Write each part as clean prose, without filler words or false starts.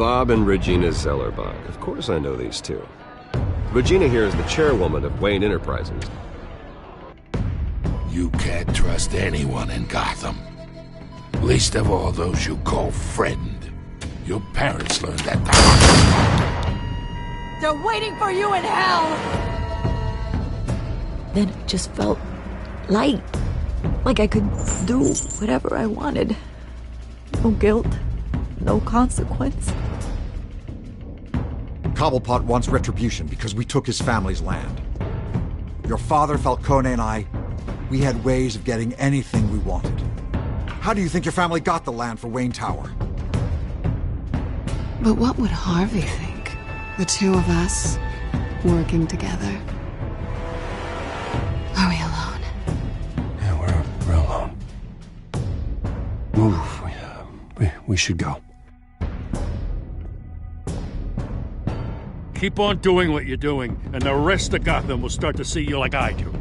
Bob and Regina Zellerbach. Of course I know these two. Regina here is the chairwoman of Wayne Enterprises. You can't trust anyone in Gotham. Least of all those you call friend. Your parents learned that the hard way. They're waiting for you in hell! Then it just felt light. Like I could do whatever I wanted. No guilt, no consequence. Cobblepot wants retribution because we took his family's land. Your father, Falcone, and I, we had ways of getting anything we wanted. How do you think your family got the land for Wayne Tower? But what would Harvey think? The two of us, working together. Are we alone? Yeah, we're alone. Move. We should go. Keep on doing what you're doing, and the rest of Gotham will start to see you like I do.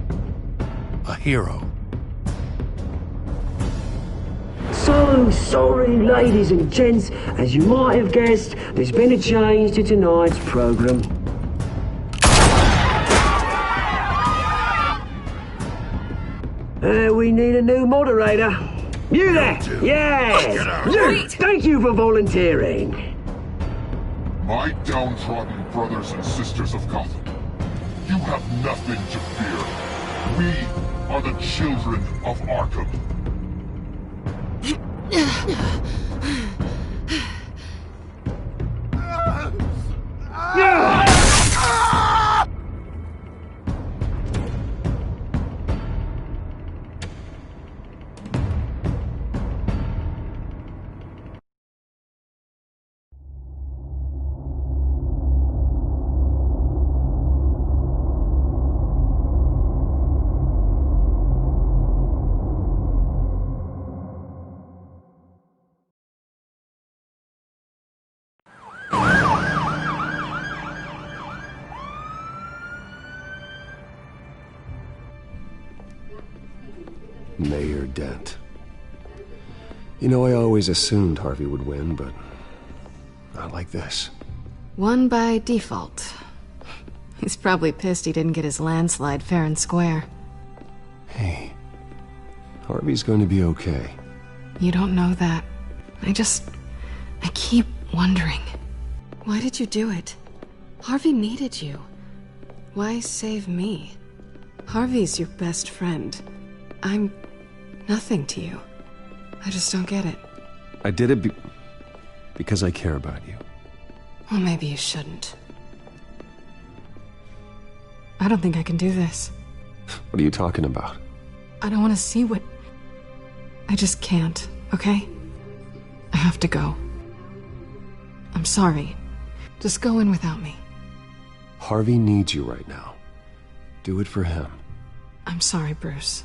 A hero. So sorry, ladies and gents. As you might have guessed, there's been a change to tonight's program. We need a new moderator. You there! Yes! You! Thank you for volunteering. My downtrodden brothers and sisters of Gotham, you have nothing to fear. We are the children of Arkham. Mayor Dent. You know, I always assumed Harvey would win, but not like this. Won by default. He's probably pissed he didn't get his landslide fair and square. Hey, Harvey's going to be okay. You don't know that. I keep wondering. Why did you do it? Harvey needed you. Why save me? Harvey's your best friend. I'm nothing to you. I just don't get it. I did it because I care about you. Well, maybe you shouldn't. I don't think I can do this. What are you talking about? I don't want to see what... I just can't, okay? I have to go. I'm sorry. Just go in without me. Harvey needs you right now. Do it for him. I'm sorry, Bruce.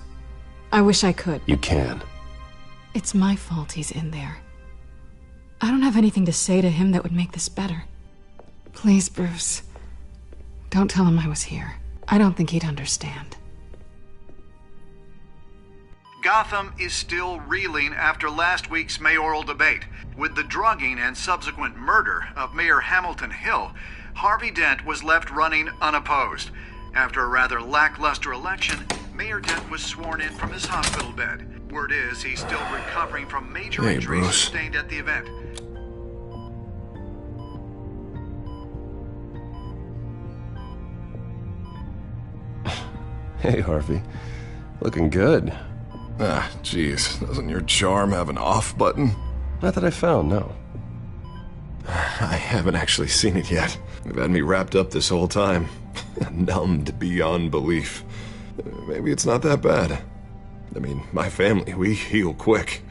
I wish I could. You can. It's my fault he's in there. I don't have anything to say to him that would make this better. Please, Bruce. Don't tell him I was here. I don't think he'd understand. Gotham is still reeling after last week's mayoral debate. With the drugging and subsequent murder of Mayor Hamilton Hill, Harvey Dent was left running unopposed. After a rather lackluster election, Mayor Dent was sworn in from his hospital bed. Word is he's still recovering from major injuries sustained at the event. Hey, Harvey. Looking good. Ah, jeez. Doesn't your charm have an off button? Not that I found, no. I haven't actually seen it yet. They've had me wrapped up this whole time. Numbed beyond belief. Maybe it's not that bad. I mean, my family, we heal quick.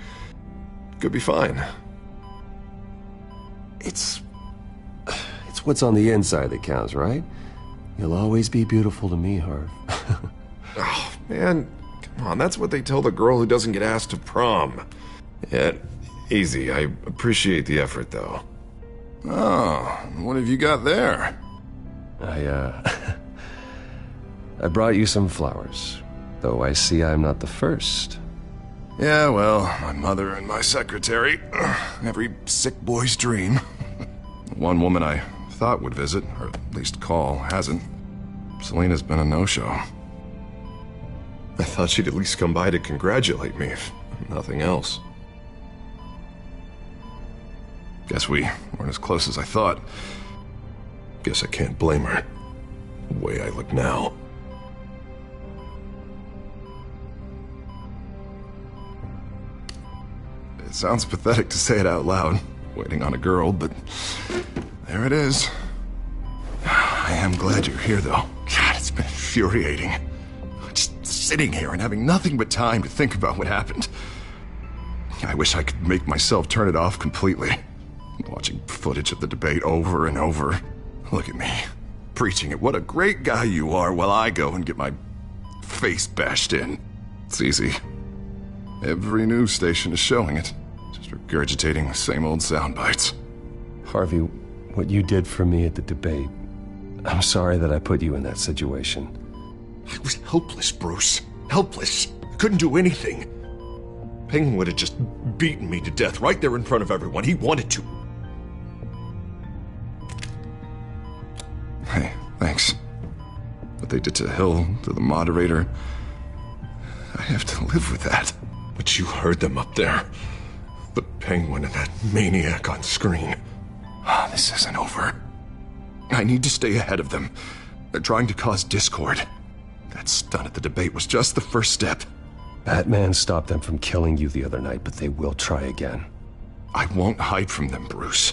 Could be fine. It's what's on the inside that counts, right? You'll always be beautiful to me, Harv. Oh, man. Come on, that's what they tell the girl who doesn't get asked to prom. Yeah, easy. I appreciate the effort, though. Oh, what have you got there? I brought you some flowers, though I see I'm not the first. Yeah, well, my mother and my secretary. Every sick boy's dream. One woman I thought would visit, or at least call, hasn't. Selena's been a no-show. I thought she'd at least come by to congratulate me, if nothing else. Guess we weren't as close as I thought. Guess I can't blame her. The way I look now. It sounds pathetic to say it out loud, waiting on a girl, but there it is. I am glad you're here, though. God, it's been infuriating. Just sitting here and having nothing but time to think about what happened. I wish I could make myself turn it off completely. Watching footage of the debate over and over. Look at me, preaching at what a great guy you are while I go and get my face bashed in. It's easy. Every news station is showing it. Just regurgitating the same old sound bites. Harvey, what you did for me at the debate, I'm sorry that I put you in that situation. I was helpless, Bruce. Helpless. I couldn't do anything. Penguin would have just beaten me to death right there in front of everyone. He wanted to. Hey, thanks. What they did to Hill, to the moderator, I have to live with that. But you heard them up there. The Penguin and that maniac on screen. This isn't over. I need to stay ahead of them. They're trying to cause discord. That stunt at the debate was just the first step. Batman stopped them from killing you the other night, but they will try again. I won't hide from them, Bruce.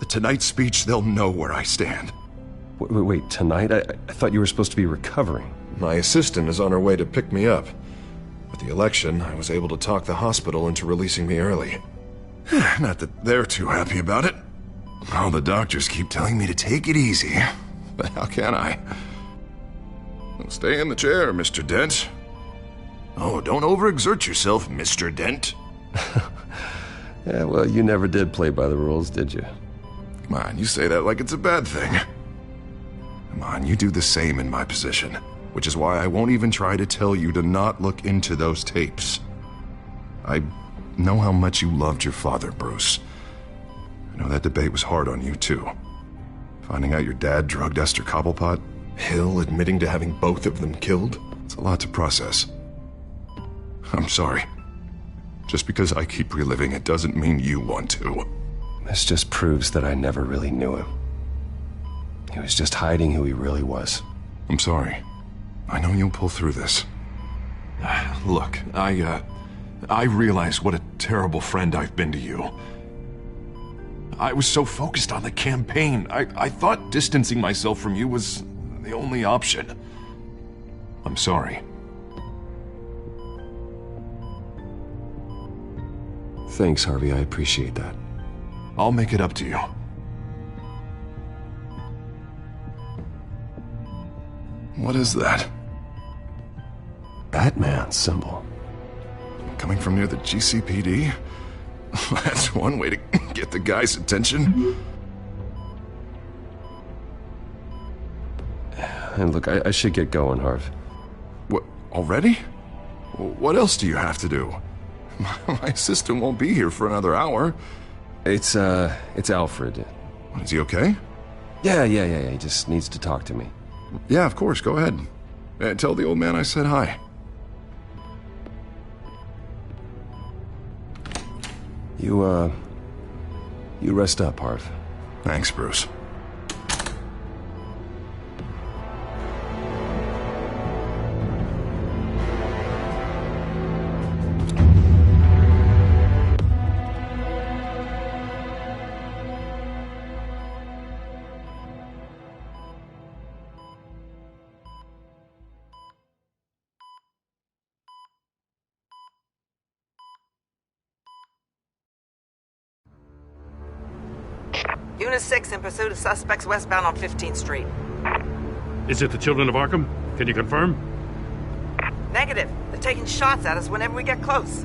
The Tonight speech, they'll know where I stand. Wait, tonight? I thought you were supposed to be recovering. My assistant is on her way to pick me up. With the election, I was able to talk the hospital into releasing me early. Not that they're too happy about it. All the doctors keep telling me to take it easy. But how can I? Well, stay in the chair, Mr. Dent. Oh, don't overexert yourself, Mr. Dent. Yeah, well, you never did play by the rules, did you? Come on, you say that like it's a bad thing. Come on, you do the same in my position. Which is why I won't even try to tell you to not look into those tapes. I know how much you loved your father, Bruce. I know that debate was hard on you, too. Finding out your dad drugged Esther Cobblepot, Hill admitting to having both of them killed, it's a lot to process. I'm sorry. Just because I keep reliving it doesn't mean you want to. This just proves that I never really knew him. He was just hiding who he really was. I'm sorry. I know you'll pull through this. Look, I realize what a terrible friend I've been to you. I was so focused on the campaign. I thought distancing myself from you was the only option. I'm sorry. Thanks, Harvey. I appreciate that. I'll make it up to you. What is that? Batman symbol. Coming from near the GCPD? That's one way to get the guy's attention. And look, I should get going, Harv. What, already? What else do you have to do? My assistant won't be here for another hour. It's Alfred. Is he okay? Yeah, he just needs to talk to me. Yeah, of course, go ahead. Tell the old man I said hi. You rest up, Harv. Thanks, Bruce. Unit 6 in pursuit of suspects westbound on 15th Street. Is it the Children of Arkham? Can you confirm? Negative. They're taking shots at us whenever we get close.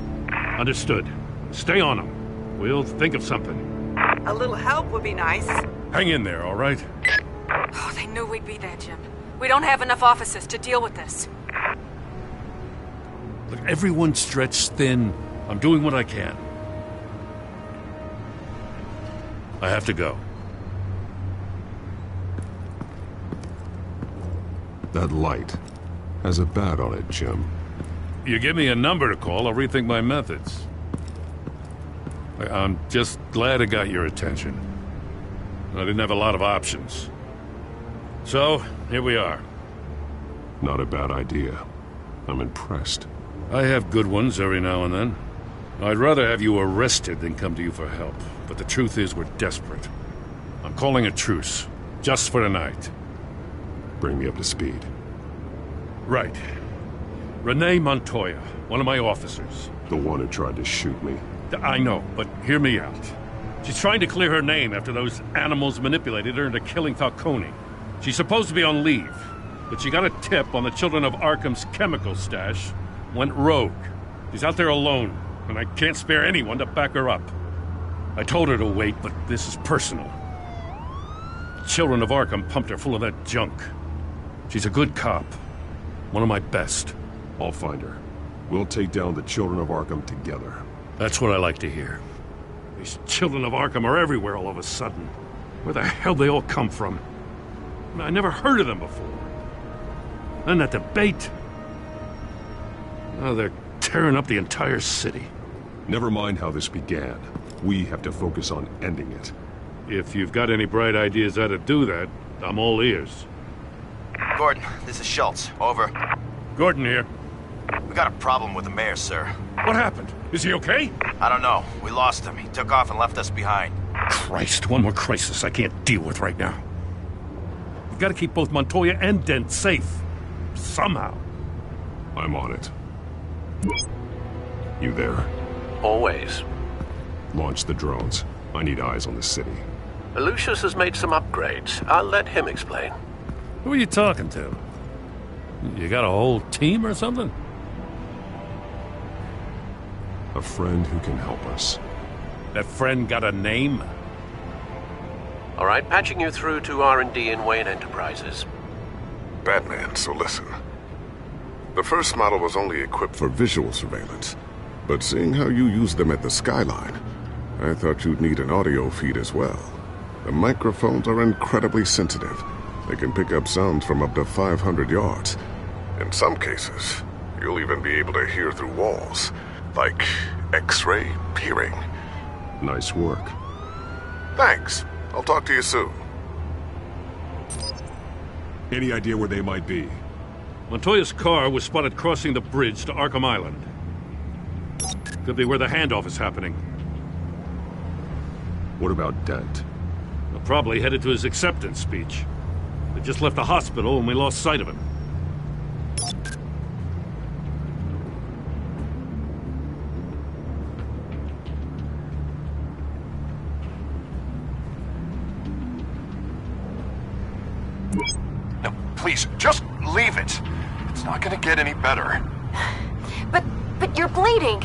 Understood. Stay on them. We'll think of something. A little help would be nice. Hang in there, all right? Oh, they knew we'd be there, Jim. We don't have enough officers to deal with this. Look, everyone's stretched thin. I'm doing what I can. I have to go. That light has a bat on it, Jim. You give me a number to call, I'll rethink my methods. I'm just glad it got your attention. I didn't have a lot of options. So, here we are. Not a bad idea. I'm impressed. I have good ones every now and then. I'd rather have you arrested than come to you for help. But the truth is, we're desperate. I'm calling a truce. Just for tonight. Bring me up to speed. Right. Renee Montoya, one of my officers. The one who tried to shoot me. I know, but hear me out. She's trying to clear her name after those animals manipulated her into killing Falcone. She's supposed to be on leave, but she got a tip on the Children of Arkham's chemical stash, went rogue. She's out there alone, and I can't spare anyone to back her up. I told her to wait, but this is personal. Children of Arkham pumped her full of that junk. She's a good cop. One of my best. I'll find her. We'll take down the Children of Arkham together. That's what I like to hear. These Children of Arkham are everywhere all of a sudden. Where the hell they all come from? I never heard of them before. And that debate. Now they're tearing up the entire city. Never mind how this began. We have to focus on ending it. If you've got any bright ideas how to do that, I'm all ears. Gordon, this is Schultz. Over. Gordon here. We got a problem with the mayor, sir. What happened? Is he okay? I don't know. We lost him. He took off and left us behind. Christ, one more crisis I can't deal with right now. We've got to keep both Montoya and Dent safe. Somehow. I'm on it. You there? Always. Launch the drones. I need eyes on the city. Lucius has made some upgrades. I'll let him explain. Who are you talking to? You got a whole team or something? A friend who can help us. That friend got a name? All right, patching you through to R&D in Wayne Enterprises. Batman, so listen. The first model was only equipped for visual surveillance, but seeing how you use them at the Skyline, I thought you'd need an audio feed as well. The microphones are incredibly sensitive. They can pick up sounds from up to 500 yards. In some cases, you'll even be able to hear through walls, like X-ray peering. Nice work. Thanks. I'll talk to you soon. Any idea where they might be? Montoya's car was spotted crossing the bridge to Arkham Island. Could be where the handoff is happening. What about Dent? Well, probably headed to his acceptance speech. They just left the hospital and we lost sight of him. No, please, just leave it. It's not gonna get any better. But you're bleeding.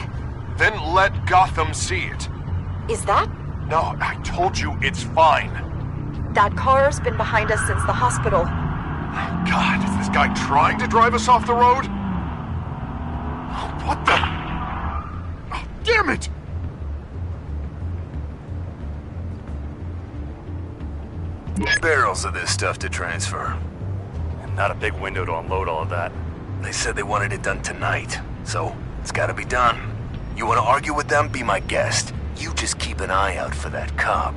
Then let Gotham see it. Is that? No, I told you it's fine. That car's been behind us since the hospital. God, is this guy trying to drive us off the road? What the? Oh, damn it! Barrels of this stuff to transfer. And not a big window to unload all of that. They said they wanted it done tonight, so it's gotta be done. You wanna argue with them? Be my guest. You just keep an eye out for that cop.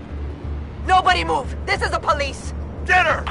Nobody move! This is the police! Get her!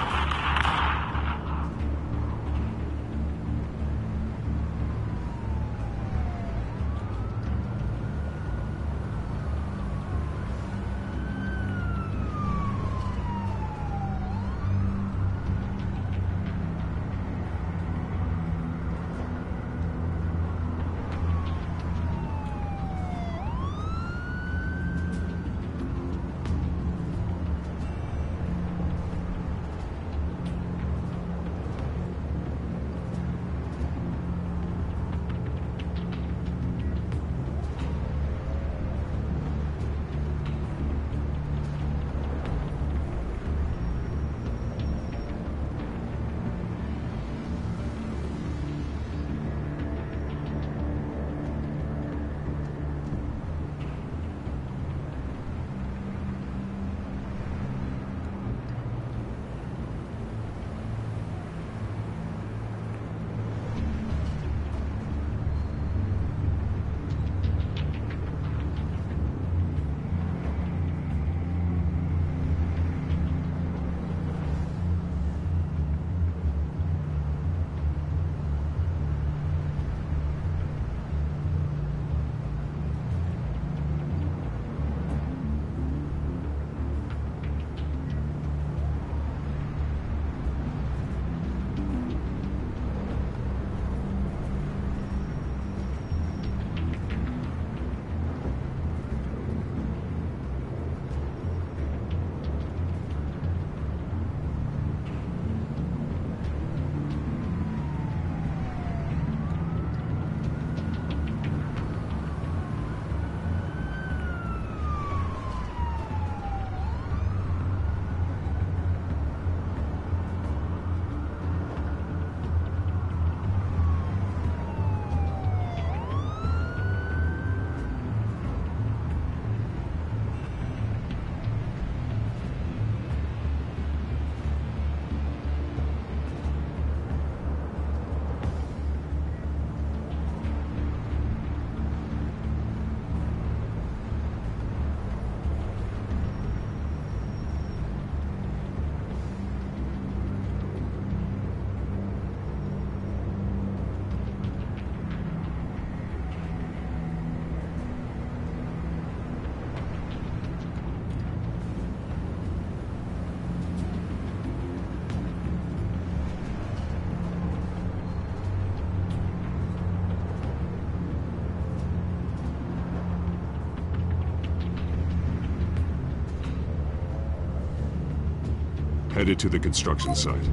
headed to the construction site.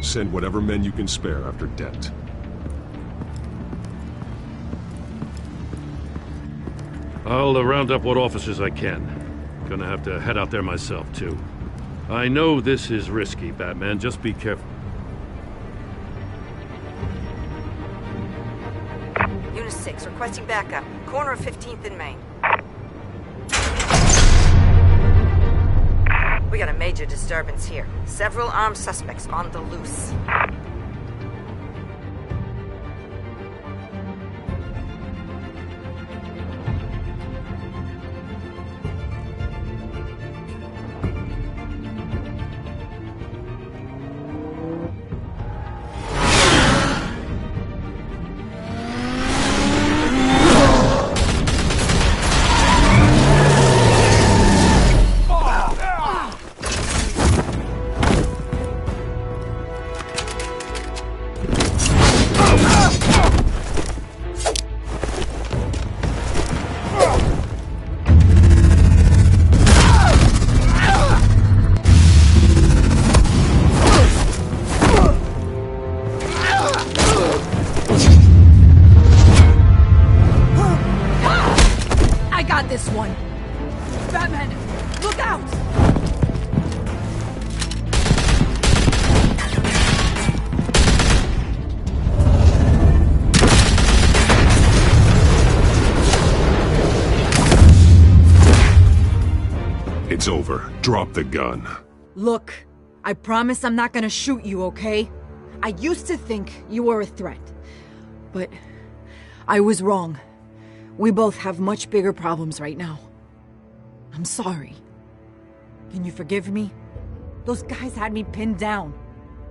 Send whatever men you can spare after Dent. I'll round up what officers I can. Gonna have to head out there myself, too. I know this is risky, Batman. Just be careful. Unit 6, requesting backup. Corner of 15th and Main. We got a major disturbance here. Several armed suspects on the loose. This one. Batman, look out! It's over. Drop the gun. Look, I promise I'm not gonna shoot you, okay? I used to think you were a threat, but I was wrong. We both have much bigger problems right now. I'm sorry. Can you forgive me? Those guys had me pinned down.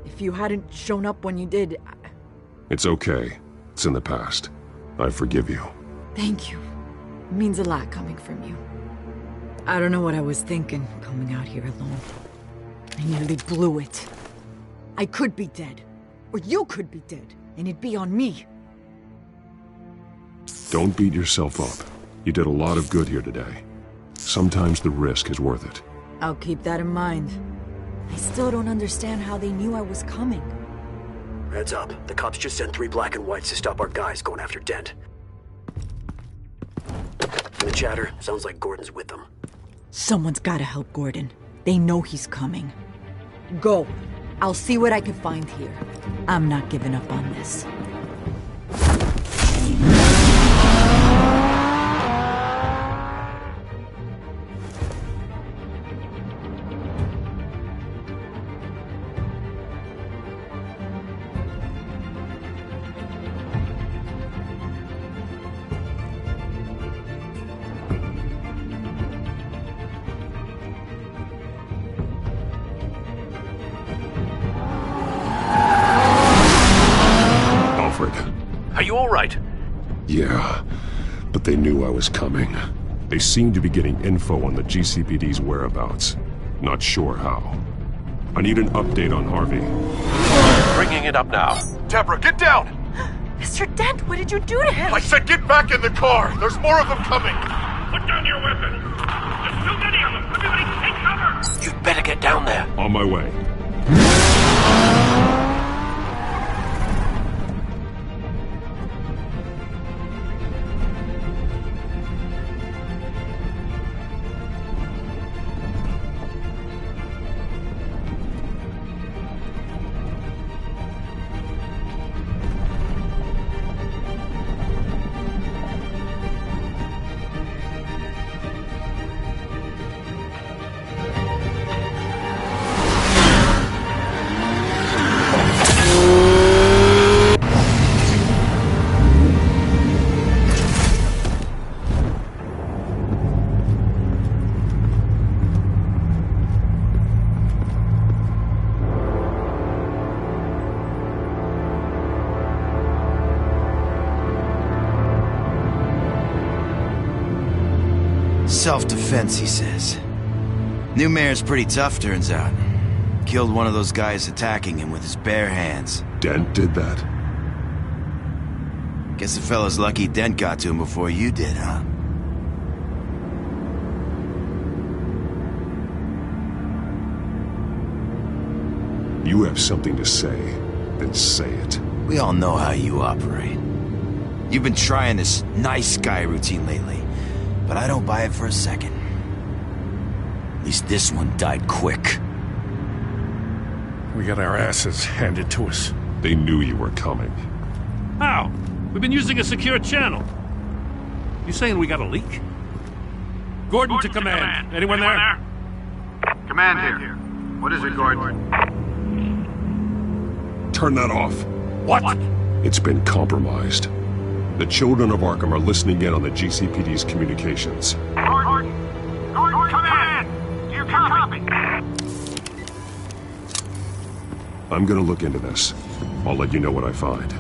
If you hadn't shown up when you did, It's okay. It's in the past. I forgive you. Thank you. It means a lot coming from you. I don't know what I was thinking, coming out here alone. I nearly blew it. I could be dead. Or you could be dead, and it'd be on me. Don't beat yourself up. You did a lot of good here today. Sometimes the risk is worth it. I'll keep that in mind. I still don't understand how they knew I was coming. Heads up. The cops just sent 3 black and whites to stop our guys going after Dent. From the chatter, sounds like Gordon's with them. Someone's gotta help Gordon. They know he's coming. Go. I'll see what I can find here. I'm not giving up on this. Are you all right? Yeah, but they knew I was coming. They seem to be getting info on the GCPD's whereabouts. Not sure how. I need an update on Harvey. Bringing it up now. Deborah, get down! Mr. Dent, what did you do to him? I said get back in the car! There's more of them coming! Put down your weapon! There's too many of them! Everybody take cover! You'd better get down there. On my way. Self-defense, he says. New mayor's pretty tough, turns out. Killed one of those guys attacking him with his bare hands. Dent did that? Guess the fella's lucky Dent got to him before you did, huh? You have something to say, then say it. We all know how you operate. You've been trying this nice guy routine lately, but I don't buy it for a second. At least this one died quick. We got our asses handed to us. They knew you were coming. How? We've been using a secure channel. You saying we got a leak? Gordon to command. Anyone there? Command here. What is it, Gordon? Turn that off. What? It's been compromised. The children of Arkham are listening in on the GCPD's communications. Gordon, command! Do you copy? I'm gonna look into this. I'll let you know what I find.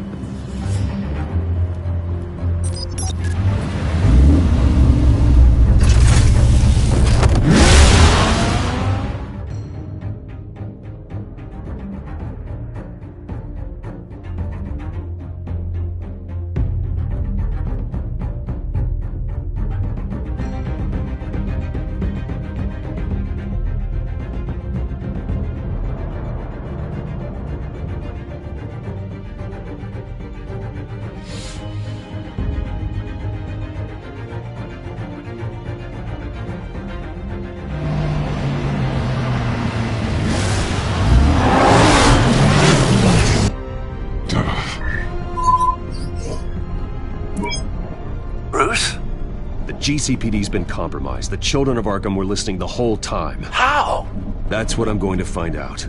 GCPD's been compromised. The children of Arkham were listening the whole time. How? That's what I'm going to find out.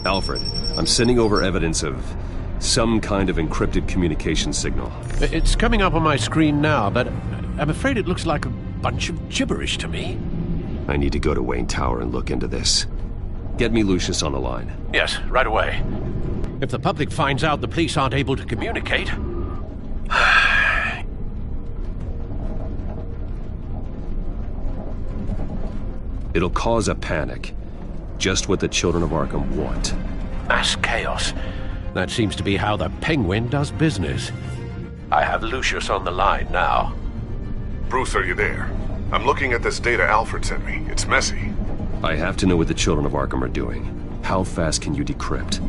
Alfred, I'm sending over evidence of some kind of encrypted communication signal. It's coming up on my screen now, but I'm afraid it looks like a bunch of gibberish to me. I need to go to Wayne Tower and look into this. Get me Lucius on the line. Yes, right away. If the public finds out the police aren't able to communicate... It'll cause a panic. Just what the children of Arkham want. Mass chaos. That seems to be how the Penguin does business. I have Lucius on the line now. Bruce, are you there? I'm looking at this data Alfred sent me. It's messy. I have to know what the children of Arkham are doing. How fast can you decrypt?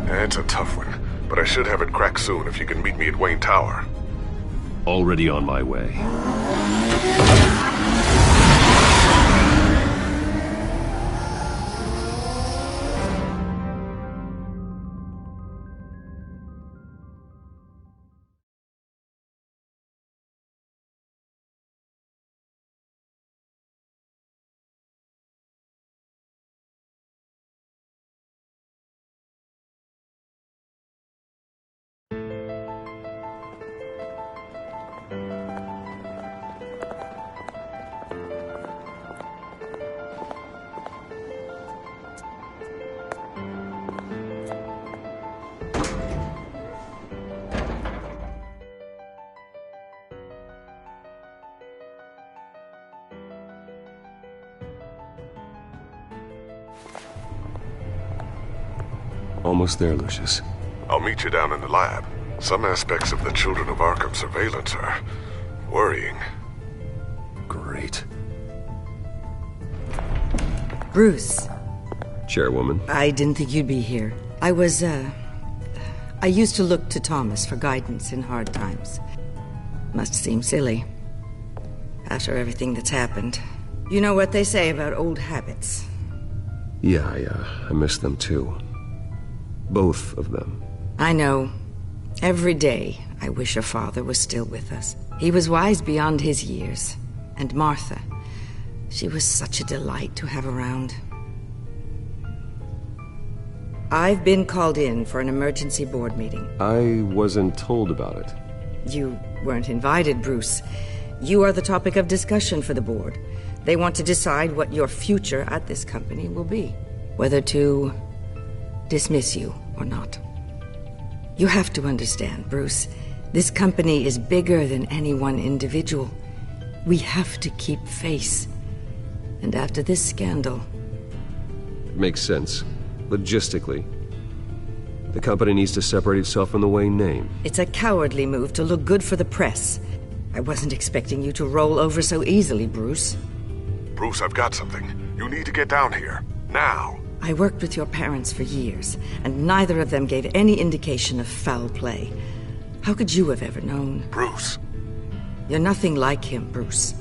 It's a tough one, but I should have it cracked soon if you can meet me at Wayne Tower. Already on my way. Almost there, Lucius. I'll meet you down in the lab. Some aspects of the Children of Arkham surveillance are worrying. Great. Bruce. Chairwoman. I didn't think you'd be here. I used to look to Thomas for guidance in hard times. Must seem silly. After everything that's happened. You know what they say about old habits. Yeah, I miss them too. Both of them. I know. Every day, I wish your father was still with us. He was wise beyond his years. And Martha, she was such a delight to have around. I've been called in for an emergency board meeting. I wasn't told about it. You weren't invited, Bruce. You are the topic of discussion for the board. They want to decide what your future at this company will be. Whether to dismiss you or not. You have to understand, Bruce. This company is bigger than any one individual. We have to keep face. And after this scandal... It makes sense. Logistically. The company needs to separate itself from the Wayne name. It's a cowardly move to look good for the press. I wasn't expecting you to roll over so easily, Bruce. Bruce, I've got something. You need to get down here. Now. I worked with your parents for years, and neither of them gave any indication of foul play. How could you have ever known? Bruce. You're nothing like him, Bruce.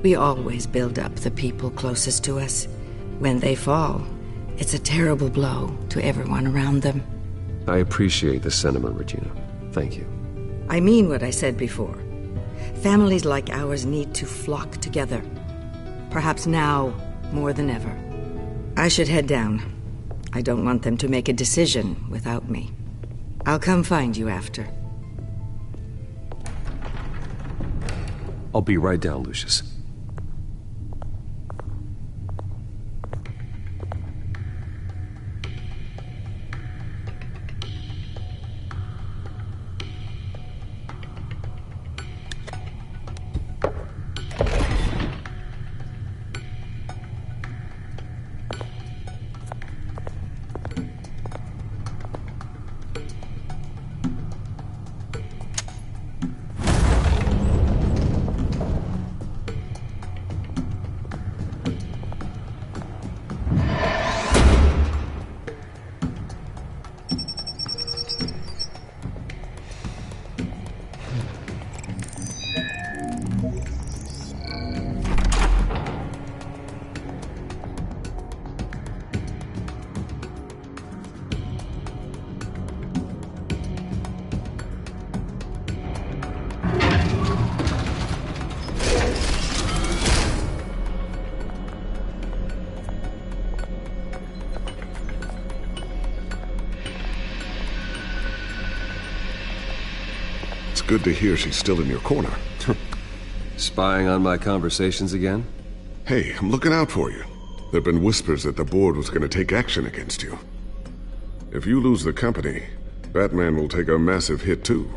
We always build up the people closest to us. When they fall, it's a terrible blow to everyone around them. I appreciate the sentiment, Regina. Thank you. I mean what I said before. Families like ours need to flock together. Perhaps now more than ever. I should head down. I don't want them to make a decision without me. I'll come find you after. I'll be right down, Lucius. Good to hear she's still in your corner. Spying on my conversations again? Hey, I'm looking out for you. There've been whispers that the board was going to take action against you. If you lose the company, Batman will take a massive hit too.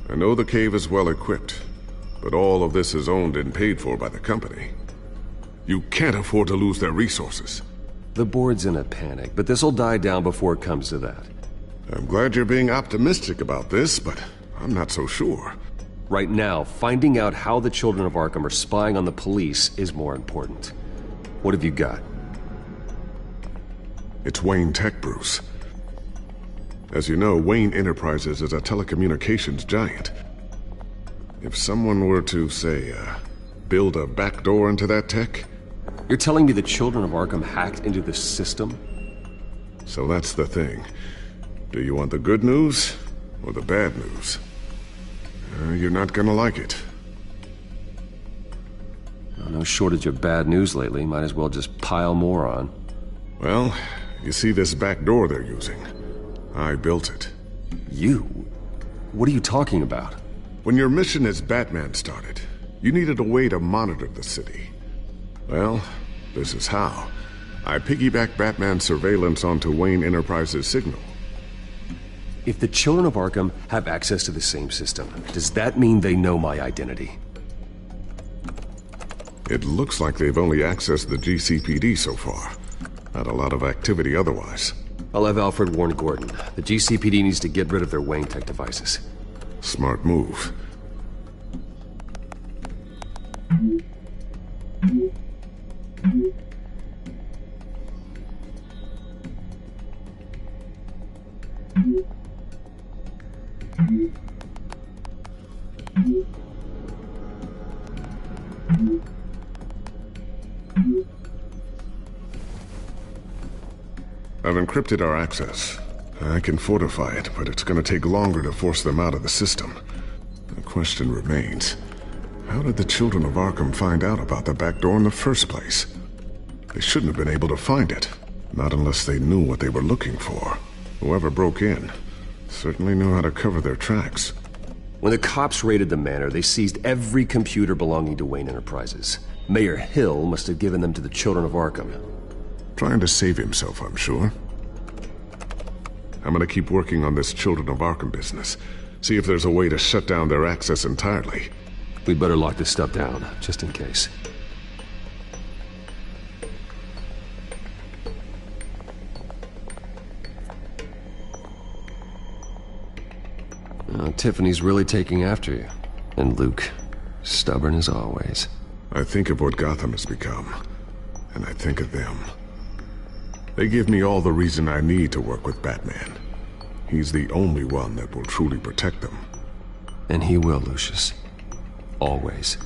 I know the cave is well equipped, but all of this is owned and paid for by the company. You can't afford to lose their resources. The board's in a panic, but this'll die down before it comes to that. I'm glad you're being optimistic about this, but I'm not so sure. Right now, finding out how the children of Arkham are spying on the police is more important. What have you got? It's Wayne Tech, Bruce. As you know, Wayne Enterprises is a telecommunications giant. If someone were to, say, build a backdoor into that tech... You're telling me the children of Arkham hacked into the system? So that's the thing. Do you want the good news or the bad news? You're not gonna like it. No shortage of bad news lately. Might as well just pile more on. Well, you see this back door they're using? I built it. You? What are you talking about? When your mission as Batman started, you needed a way to monitor the city. Well, this is how. I piggybacked Batman's surveillance onto Wayne Enterprises' signal. If the children of Arkham have access to the same system, does that mean they know my identity? It looks like they've only accessed the GCPD so far. Not a lot of activity otherwise. I'll have Alfred warn Gordon. The GCPD needs to get rid of their Wayne Tech devices. Smart move. I've encrypted our access. I can fortify it, but it's going to take longer to force them out of the system. The question remains, how did the children of Arkham find out about the back door in the first place? They shouldn't have been able to find it, not unless they knew what they were looking for. Whoever broke in certainly knew how to cover their tracks. When the cops raided the manor, they seized every computer belonging to Wayne Enterprises. Mayor Hill must have given them to the children of Arkham. Trying to save himself, I'm sure. I'm gonna keep working on this Children of Arkham business. See if there's a way to shut down their access entirely. We'd better lock this stuff down, just in case. Tiffany's really taking after you. And Luke, stubborn as always. I think of what Gotham has become, and I think of them. They give me all the reason I need to work with Batman. He's the only one that will truly protect them. And he will, Lucius. Always.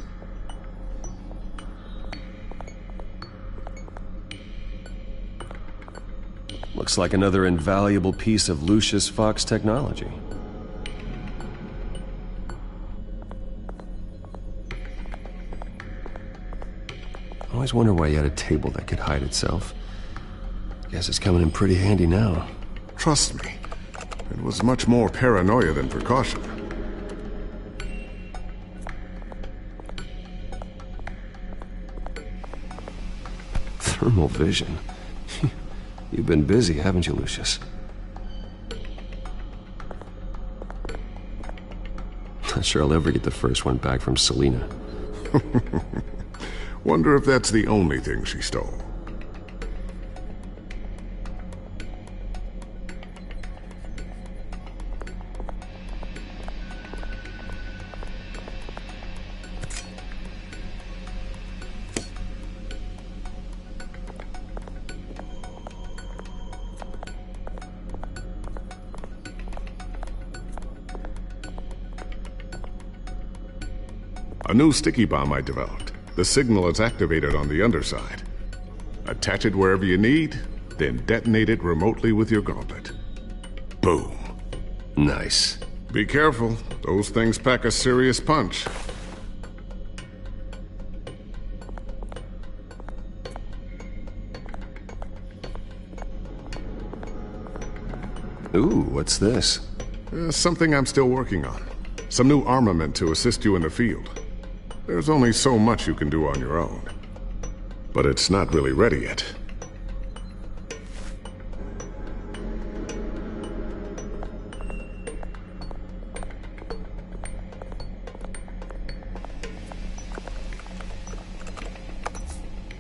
Looks like another invaluable piece of Lucius Fox technology. I always wonder why you had a table that could hide itself. Guess it's coming in pretty handy now. Trust me, it was much more paranoia than precaution. Thermal vision. You've been busy, haven't you, Lucius? Not sure I'll ever get the first one back from Selina. Wonder if that's the only thing she stole. A new sticky bomb I developed. The signal is activated on the underside. Attach it wherever you need, then detonate it remotely with your gauntlet. Boom. Nice. Be careful. Those things pack a serious punch. Ooh, what's this? Something I'm still working on. Some new armament to assist you in the field. There's only so much you can do on your own. But it's not really ready yet.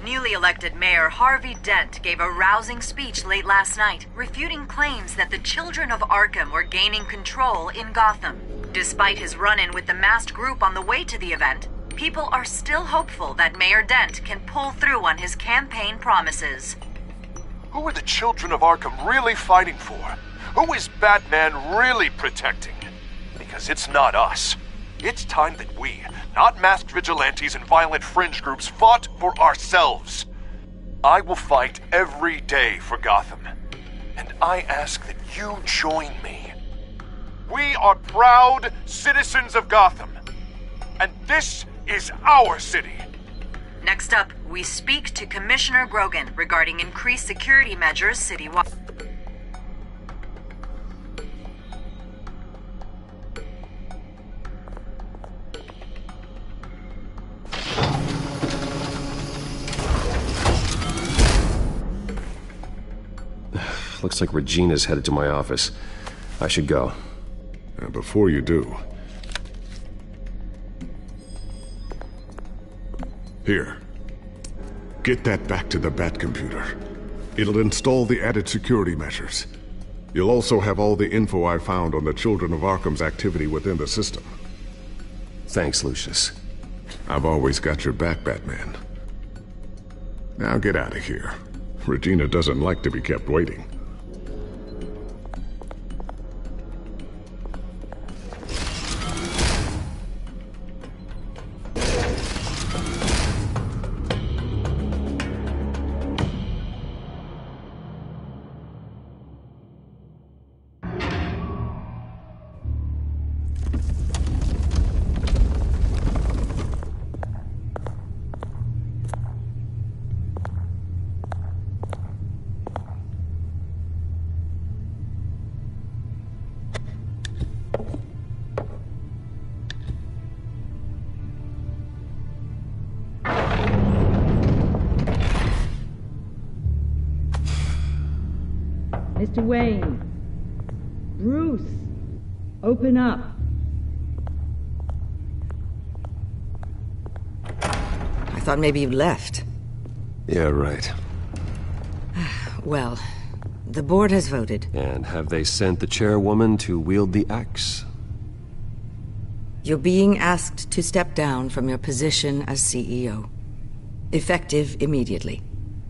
Newly elected Mayor Harvey Dent gave a rousing speech late last night, refuting claims that the children of Arkham were gaining control in Gotham. Despite his run-in with the masked group on the way to the event, people are still hopeful that Mayor Dent can pull through on his campaign promises. Who are the children of Arkham really fighting for? Who is Batman really protecting? Because it's not us. It's time that we, not masked vigilantes and violent fringe groups, fought for ourselves. I will fight every day for Gotham. And I ask that you join me. We are proud citizens of Gotham. And this is our city. Next up, we speak to Commissioner Grogan regarding increased security measures citywide. Looks like Regina's headed to my office. I should go. Before you do... Here. Get that back to the Bat computer. It'll install the added security measures. You'll also have all the info I found on the Children of Arkham's activity within the system. Thanks, Lucius. I've always got your back, Batman. Now get out of here. Regina doesn't like to be kept waiting. Mr. Wayne. Bruce. Open up. I thought maybe you left. Yeah, right. Well, the board has voted. And have they sent the chairwoman to wield the axe? You're being asked to step down from your position as CEO. Effective immediately.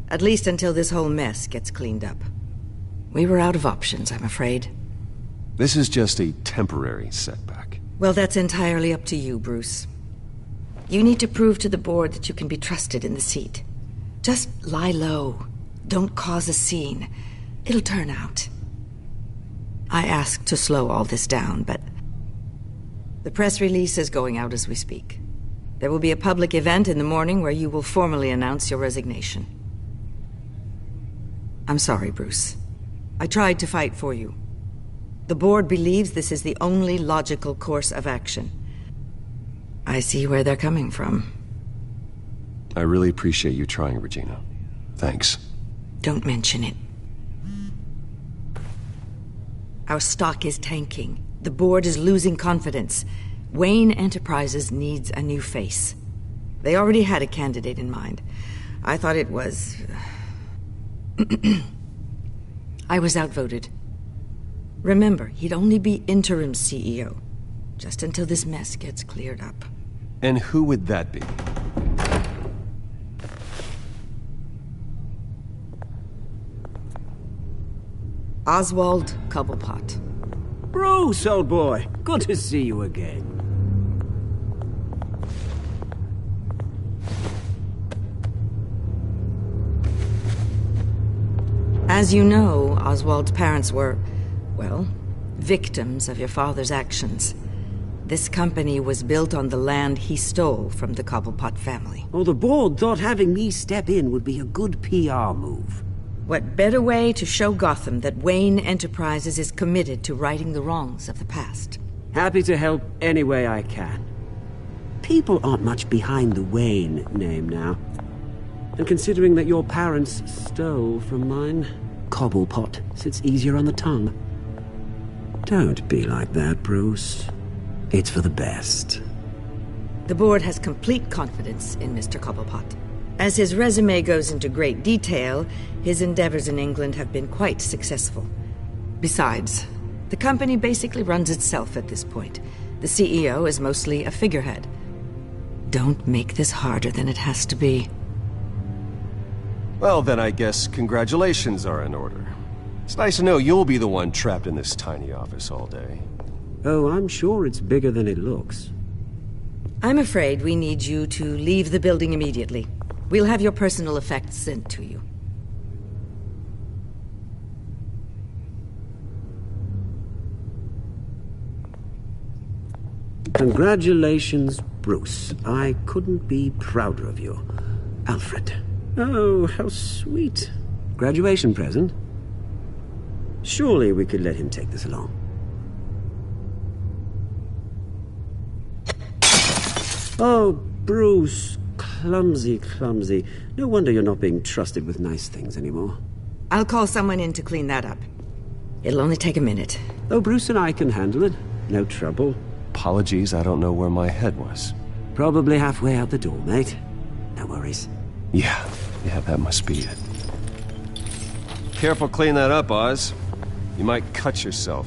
At least until this whole mess gets cleaned up. We were out of options, I'm afraid. This is just a temporary setback. Well, that's entirely up to you, Bruce. You need to prove to the board that you can be trusted in the seat. Just lie low. Don't cause a scene. It'll turn out. I asked to slow all this down, but the press release is going out as we speak. There will be a public event in the morning where you will formally announce your resignation. I'm sorry, Bruce. I tried to fight for you. The board believes this is the only logical course of action. I see where they're coming from. I really appreciate you trying, Regina. Thanks. Don't mention it. Our stock is tanking. The board is losing confidence. Wayne Enterprises needs a new face. They already had a candidate in mind. I thought it was... I was outvoted. Remember, he'd only be interim CEO, just until this mess gets cleared up. And who would that be? Oswald Cobblepot. Bruce, old boy. Good to see you again. As you know, Oswald's parents were, well, victims of your father's actions. This company was built on the land he stole from the Cobblepot family. Well, the board thought having me step in would be a good PR move. What better way to show Gotham that Wayne Enterprises is committed to righting the wrongs of the past? Happy to help any way I can. People aren't much behind the Wayne name now. And considering that your parents stole from mine, Cobblepot sits easier on the tongue. Don't be like that, Bruce. It's for the best. The board has complete confidence in Mr. Cobblepot. As his resume goes into great detail, his endeavors in England have been quite successful. Besides, the company basically runs itself at this point. The CEO is mostly a figurehead. Don't make this harder than it has to be. Well, then I guess congratulations are in order. It's nice to know you'll be the one trapped in this tiny office all day. Oh, I'm sure it's bigger than it looks. I'm afraid we need you to leave the building immediately. We'll have your personal effects sent to you. Congratulations, Bruce. I couldn't be prouder of you. Alfred. Oh, how sweet. Graduation present? Surely we could let him take this along. Oh, Bruce. Clumsy, clumsy. No wonder you're not being trusted with nice things anymore. I'll call someone in to clean that up. It'll only take a minute. Oh, Bruce and I can handle it. No trouble. Apologies, I don't know where my head was. Probably halfway out the door, mate. No worries. Yeah, that must be it. Careful clean that up, Oz. You might cut yourself.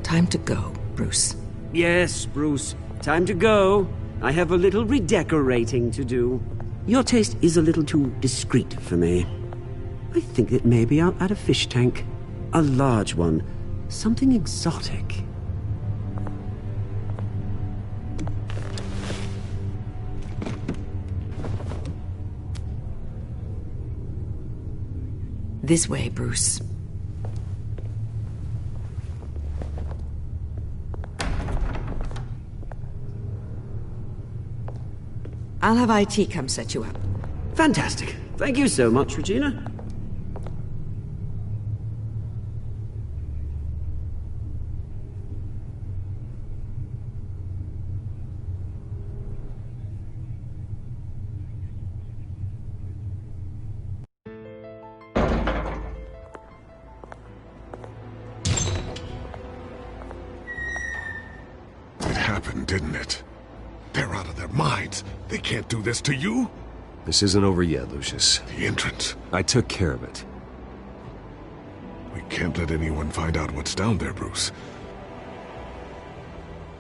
Time to go, Bruce. Yes, Bruce. Time to go. I have a little redecorating to do. Your taste is a little too discreet for me. I think that maybe I'll add a fish tank. A large one. Something exotic. This way, Bruce. I'll have IT come set you up. Fantastic. Thank you so much, Regina. It happened, didn't it? They're out of their minds. They can't do this to you. This isn't over yet, Lucius. The entrance. I took care of it. We can't let anyone find out what's down there, Bruce.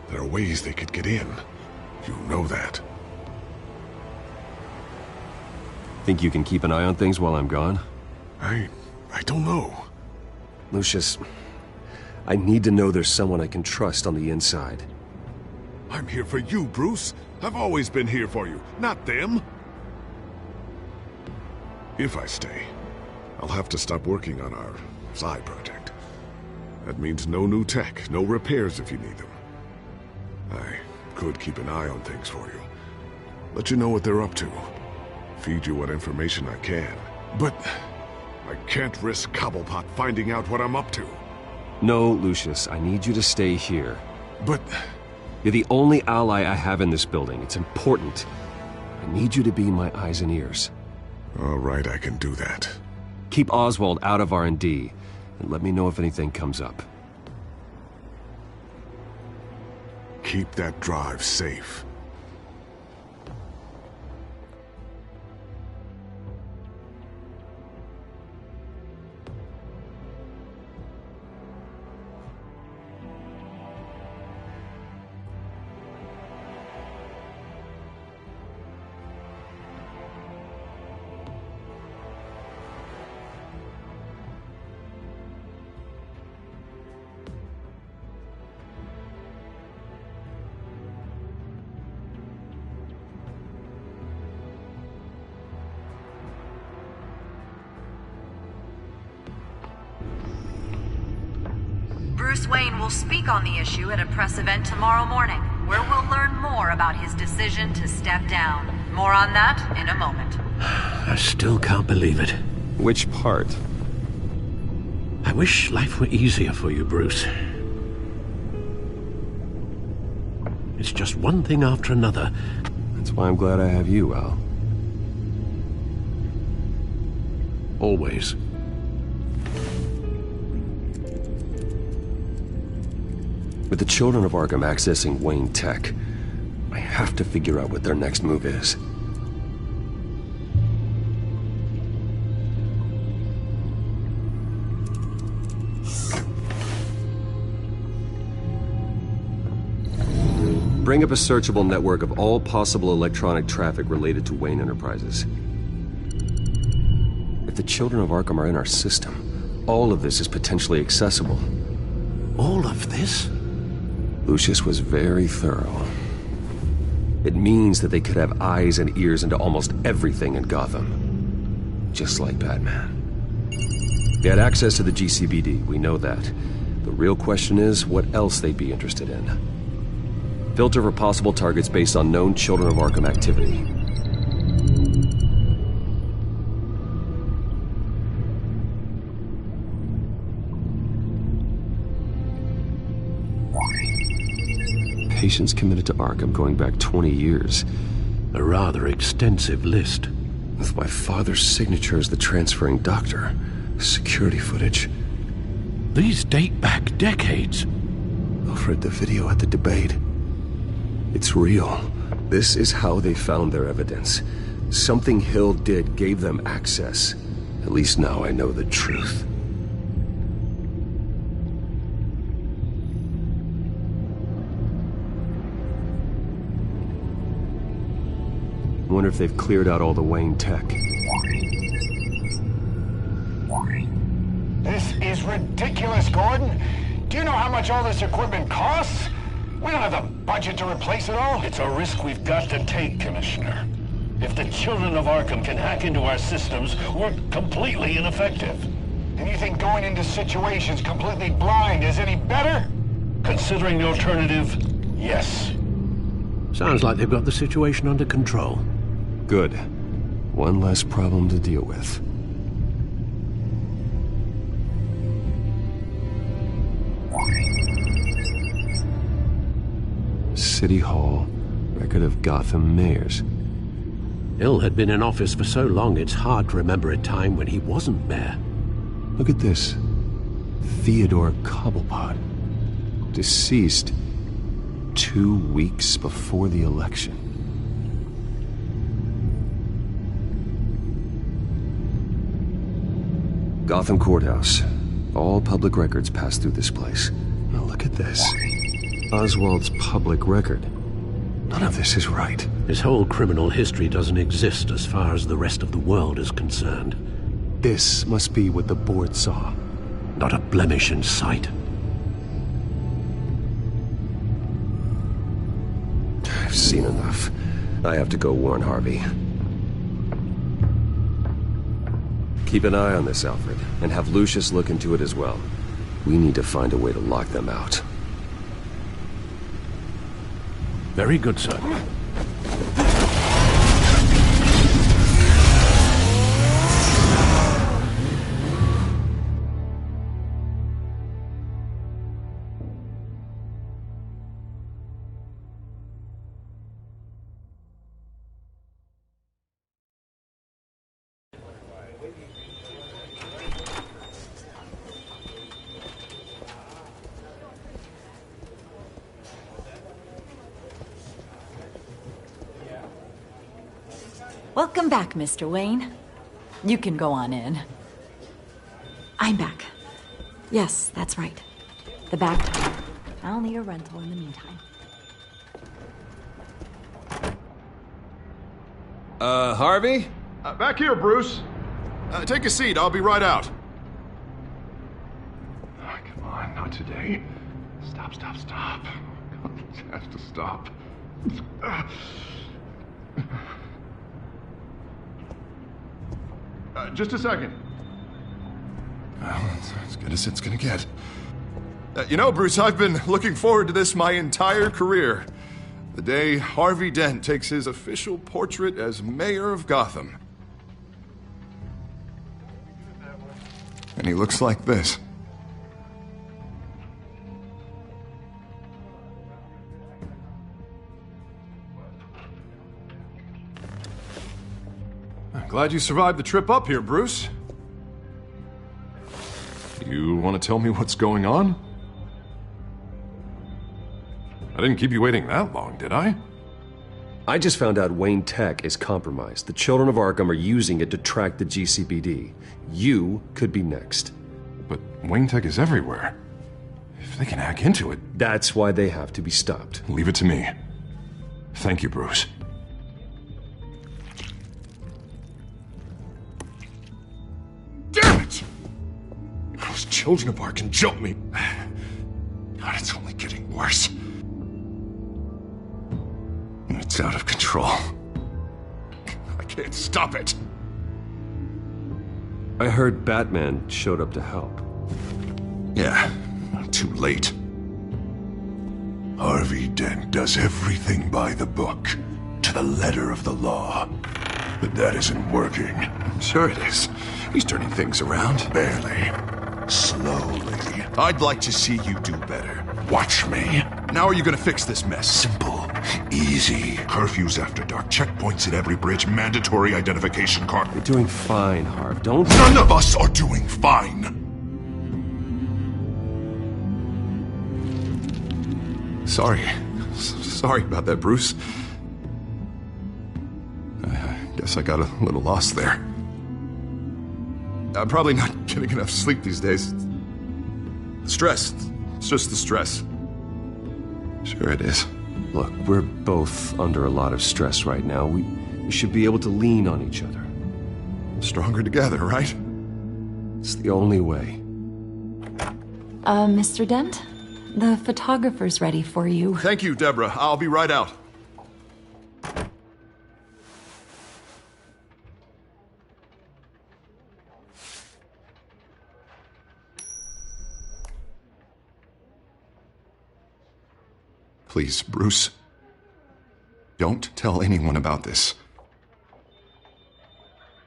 There are ways they could get in. You know that. Think you can keep an eye on things while I'm gone? I don't know. Lucius, I need to know there's someone I can trust on the inside. I'm here for you, Bruce. I've always been here for you, not them. If I stay, I'll have to stop working on our side project. That means no new tech, no repairs if you need them. I could keep an eye on things for you. Let you know what they're up to. Feed you what information I can. But I can't risk Cobblepot finding out what I'm up to. No, Lucius, I need you to stay here. But... You're the only ally I have in this building. It's important. I need you to be my eyes and ears. All right, I can do that. Keep Oswald out of R&D, and let me know if anything comes up. Keep that drive safe. Bruce Wayne will speak on the issue at a press event tomorrow morning, where we'll learn more about his decision to step down. More on that in a moment. I still can't believe it. Which part? I wish life were easier for you, Bruce. It's just one thing after another. That's why I'm glad I have you, Al. Always. With the children of Arkham accessing Wayne Tech, I have to figure out what their next move is. Bring up a searchable network of all possible electronic traffic related to Wayne Enterprises. If the children of Arkham are in our system, all of this is potentially accessible. All of this? Lucius was very thorough. It means that they could have eyes and ears into almost everything in Gotham. Just like Batman. They had access to the GCPD, we know that. The real question is, what else they'd be interested in. Filter for possible targets based on known Children of Arkham activity. Patients committed to Arkham going back 20 years. A rather extensive list. With my father's signature as the transferring doctor. Security footage. These date back decades. I've read the video at the debate. It's real. This is how they found their evidence. Something Hill did gave them access. At least now I know the truth. I wonder if they've cleared out all the Wayne tech. This is ridiculous, Gordon. Do you know how much all this equipment costs? We don't have the budget to replace it all. It's a risk we've got to take, Commissioner. If the children of Arkham can hack into our systems, we're completely ineffective. And you think going into situations completely blind is any better? Considering the alternative, yes. Sounds like they've got the situation under control. Good. One less problem to deal with. City Hall, record of Gotham mayors. Hill had been in office for so long it's hard to remember a time when he wasn't mayor. Look at this. Theodore Cobblepot. Deceased 2 weeks before the election. Gotham Courthouse. All public records pass through this place. Now look at this. Oswald's public record. None of this is right. His whole criminal history doesn't exist as far as the rest of the world is concerned. This must be what the board saw. Not a blemish in sight. I've seen enough. I have to go warn Harvey. Keep an eye on this, Alfred, and have Lucius look into it as well. We need to find a way to lock them out. Very good, sir. Welcome back, Mr. Wayne. You can go on in. I'm back. Yes, that's right. The back door. I'll need a rental in the meantime. Harvey? Back here, Bruce. Take a seat. I'll be right out. Oh, come on, not today. Stop. It has to stop. Just a second. Well, it's as good as it's gonna get. You know, Bruce, I've been looking forward to this my entire career. The day Harvey Dent takes his official portrait as mayor of Gotham. And he looks like this. I'm glad you survived the trip up here, Bruce. You want to tell me what's going on? I didn't keep you waiting that long, did I? I just found out Wayne Tech is compromised. The children of Arkham are using it to track the GCPD. You could be next. But Wayne Tech is everywhere. If they can hack into it... That's why they have to be stopped. Leave it to me. Thank you, Bruce. Damn it! Those children of Arkham jumped me. God, it's only getting worse. It's out of control. I can't stop it. I heard Batman showed up to help. Yeah, too late. Harvey Dent does everything by the book, to the letter of the law. But that isn't working. Sure it is. He's turning things around. Barely. Slowly. I'd like to see you do better. Watch me. Now are you gonna fix this mess? Simple. Easy. Curfews after dark. Checkpoints at every bridge. Mandatory identification card. You're doing fine, Harv. Don't... None of us are doing fine! Sorry. Sorry about that, Bruce. I guess I got a little lost there. I'm probably not getting enough sleep these days. Stress. It's just the stress. Sure it is. Look, we're both under a lot of stress right now. We should be able to lean on each other. Stronger together, right? It's the only way. Mr. Dent? The photographer's ready for you. Thank you, Deborah. I'll be right out. Please, Bruce. Don't tell anyone about this.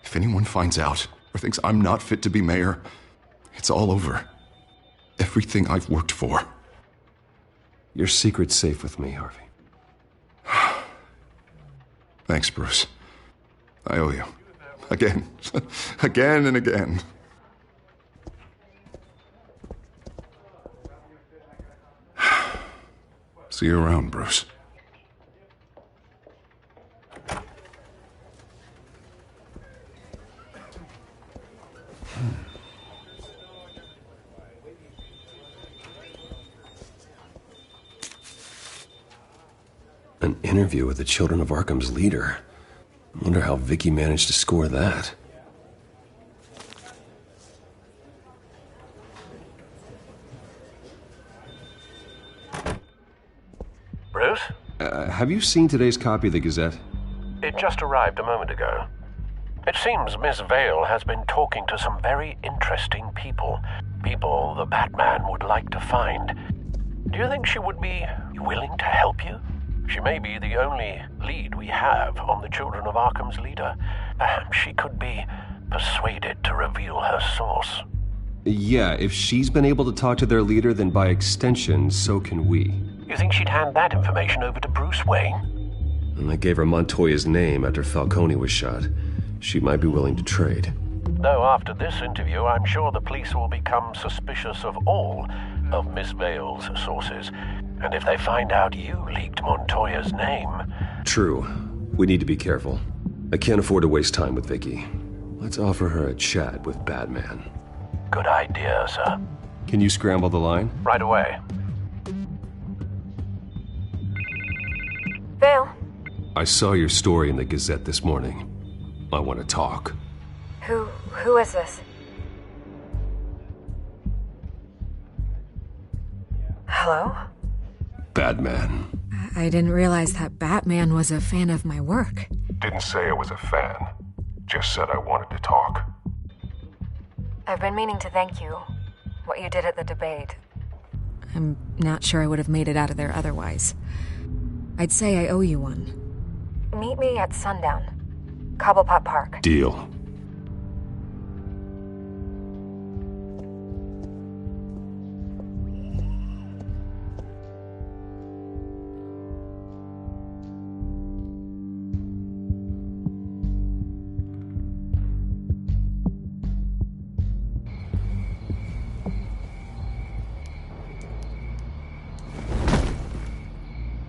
If anyone finds out or thinks I'm not fit to be mayor, it's all over. Everything I've worked for. Your secret's safe with me, Harvey. Thanks, Bruce. I owe you. Again. Again and again. See you around, Bruce. An interview with the Children of Arkham's leader. I wonder how Vicky managed to score that. Bruce? Have you seen today's copy of the Gazette? It just arrived a moment ago. It seems Miss Vale has been talking to some very interesting people. People the Batman would like to find. Do you think she would be willing to help you? She may be the only lead we have on the Children of Arkham's leader. Perhaps she could be persuaded to reveal her source. Yeah, if she's been able to talk to their leader, then by extension, so can we. You think she'd hand that information over to Bruce Wayne? And I gave her Montoya's name after Falcone was shot. She might be willing to trade. Though after this interview, I'm sure the police will become suspicious of all of Miss Vale's sources. And if they find out you leaked Montoya's name... True. We need to be careful. I can't afford to waste time with Vicky. Let's offer her a chat with Batman. Good idea, sir. Can you scramble the line? Right away. Vale? I saw your story in the Gazette this morning. I want to talk. Who is this? Hello? Batman. I didn't realize that Batman was a fan of my work. Didn't say I was a fan. Just said I wanted to talk. I've been meaning to thank you. What you did at the debate. I'm not sure I would have made it out of there otherwise. I'd say I owe you one. Meet me at sundown. Cobblepot Park. Deal.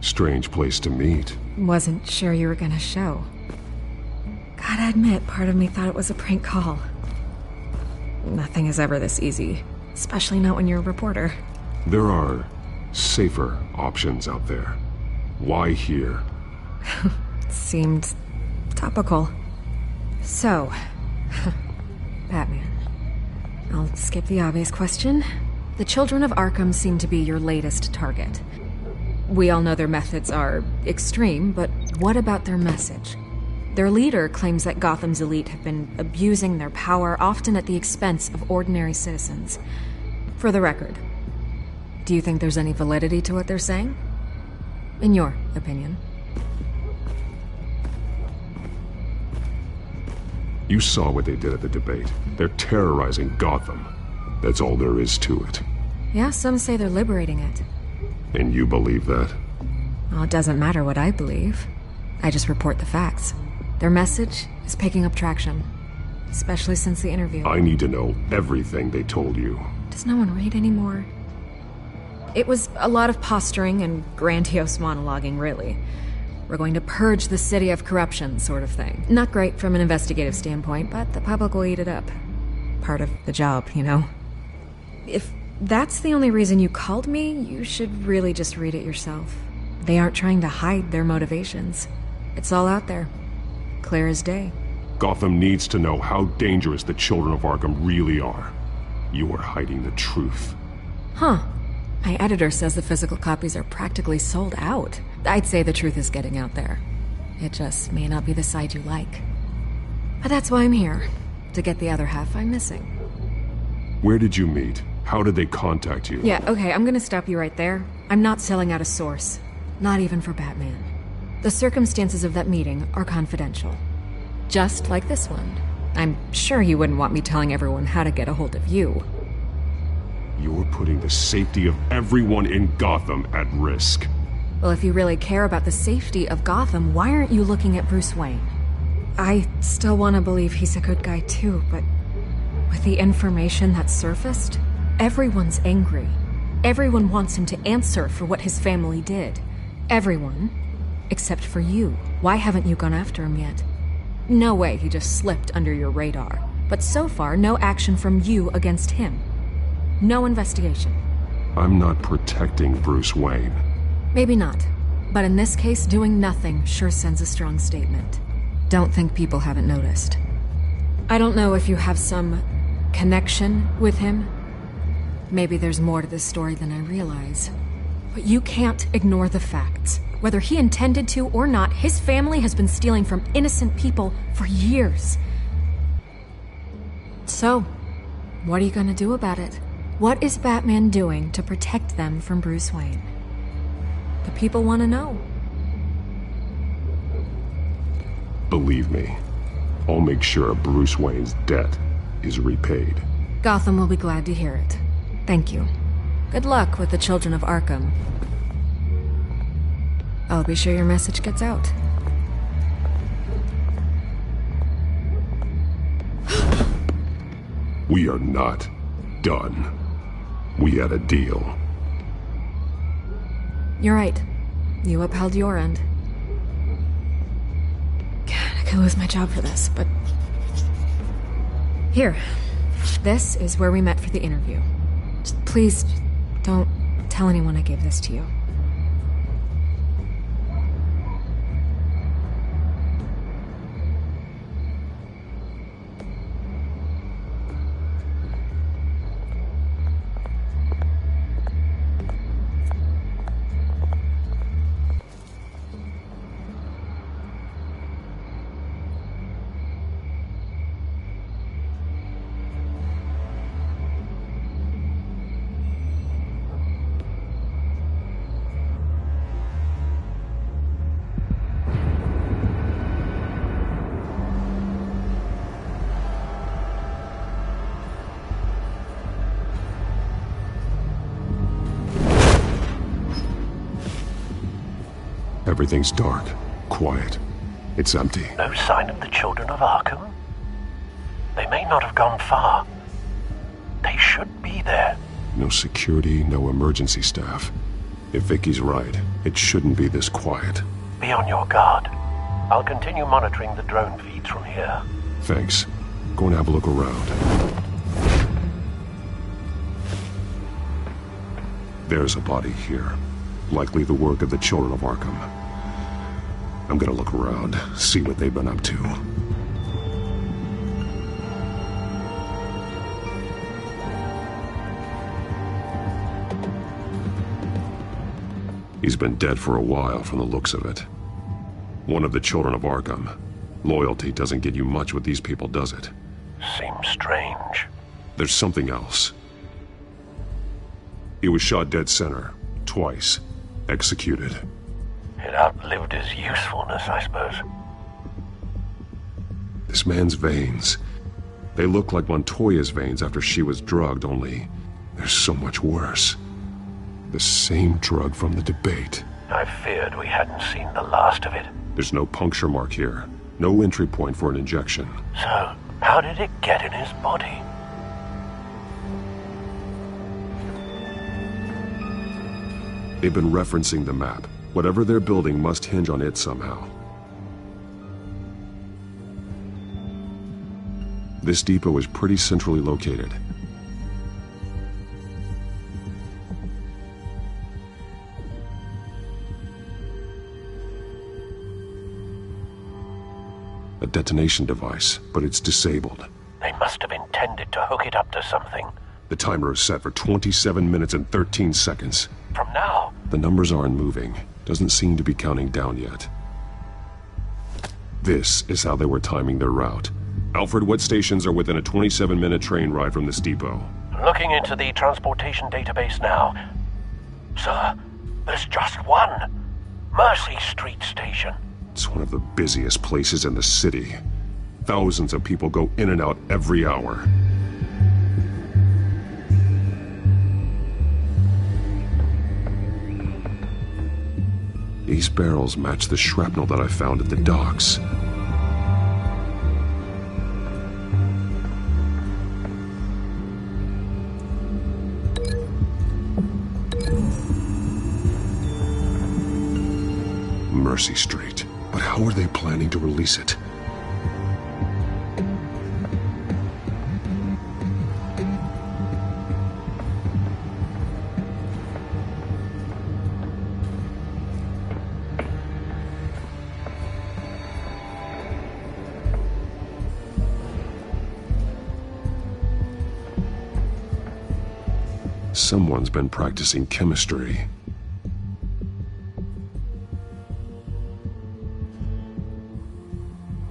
Strange place to meet. Wasn't sure you were gonna show. Gotta admit, part of me thought it was a prank call. Nothing is ever this easy, especially not when you're a reporter. There are safer options out there. Why here? Seemed topical. So, Batman. I'll skip the obvious question. The Children of Arkham seem to be your latest target. We all know their methods are extreme, but what about their message? Their leader claims that Gotham's elite have been abusing their power, often at the expense of ordinary citizens. For the record, do you think there's any validity to what they're saying? In your opinion? You saw what they did at the debate. They're terrorizing Gotham. That's all there is to it. Yeah, some say they're liberating it. And you believe that? Well, it doesn't matter what I believe. I just report the facts. Their message is picking up traction, especially since the interview. I need to know everything they told you. Does no one read anymore? It was a lot of posturing and grandiose monologuing, really. We're going to purge the city of corruption, sort of thing. Not great from an investigative standpoint, but the public will eat it up. Part of the job, you know? If that's the only reason you called me, you should really just read it yourself. They aren't trying to hide their motivations. It's all out there. Clear as day. Gotham needs to know how dangerous the Children of Arkham really are. You are hiding the truth. Huh. My editor says the physical copies are practically sold out. I'd say the truth is getting out there. It just may not be the side you like. But that's why I'm here. To get the other half I'm missing. Where did you meet? How did they contact you? Yeah, okay, I'm gonna stop you right there. I'm not selling out a source. Not even for Batman. The circumstances of that meeting are confidential. Just like this one. I'm sure you wouldn't want me telling everyone how to get a hold of you. You're putting the safety of everyone in Gotham at risk. Well, if you really care about the safety of Gotham, why aren't you looking at Bruce Wayne? I still want to believe he's a good guy too, but with the information that surfaced, everyone's angry. Everyone wants him to answer for what his family did. Everyone, except for you. Why haven't you gone after him yet? No way he just slipped under your radar. But so far, no action from you against him. No investigation. I'm not protecting Bruce Wayne. Maybe not. But in this case, doing nothing sure sends a strong statement. Don't think people haven't noticed. I don't know if you have some connection with him. Maybe there's more to this story than I realize. But you can't ignore the facts. Whether he intended to or not, his family has been stealing from innocent people for years. So, what are you gonna do about it? What is Batman doing to protect them from Bruce Wayne? The people want to know. Believe me, I'll make sure Bruce Wayne's debt is repaid. Gotham will be glad to hear it. Thank you. Good luck with the children of Arkham. I'll be sure your message gets out. We are not done. We had a deal. You're right. You upheld your end. God, I could lose my job for this, but... Here. This is where we met for the interview. Just please, don't tell anyone I gave this to you. Everything's dark, quiet. It's empty. No sign of the children of Arkham? They may not have gone far. They should be there. No security, no emergency staff. If Vicky's right, it shouldn't be this quiet. Be on your guard. I'll continue monitoring the drone feeds from here. Thanks. Go and have a look around. There's a body here. Likely the work of the children of Arkham. I'm gonna look around, see what they've been up to. He's been dead for a while from the looks of it. One of the children of Arkham. Loyalty doesn't get you much with these people, does it? Seems strange. There's something else. He was shot dead center, twice. Executed. It outlived his usefulness, I suppose. This man's veins. They look like Montoya's veins after she was drugged, only they're so much worse. The same drug from the debate. I feared we hadn't seen the last of it. There's no puncture mark here. No entry point for an injection. So, how did it get in his body? They've been referencing the map. Whatever they're building must hinge on it somehow. This depot is pretty centrally located. A detonation device, but it's disabled. They must have intended to hook it up to something. The timer is set for 27 minutes and 13 seconds. From now? The numbers aren't moving. Doesn't seem to be counting down yet. This is how they were timing their route. Alfred, what stations are within a 27-minute train ride from this depot? Looking into the transportation database now. Sir, there's just one. Mercy Street Station. It's one of the busiest places in the city. Thousands of people go in and out every hour. These barrels match the shrapnel that I found at the docks. Mercy Street. But how are they planning to release it? Someone's been practicing chemistry.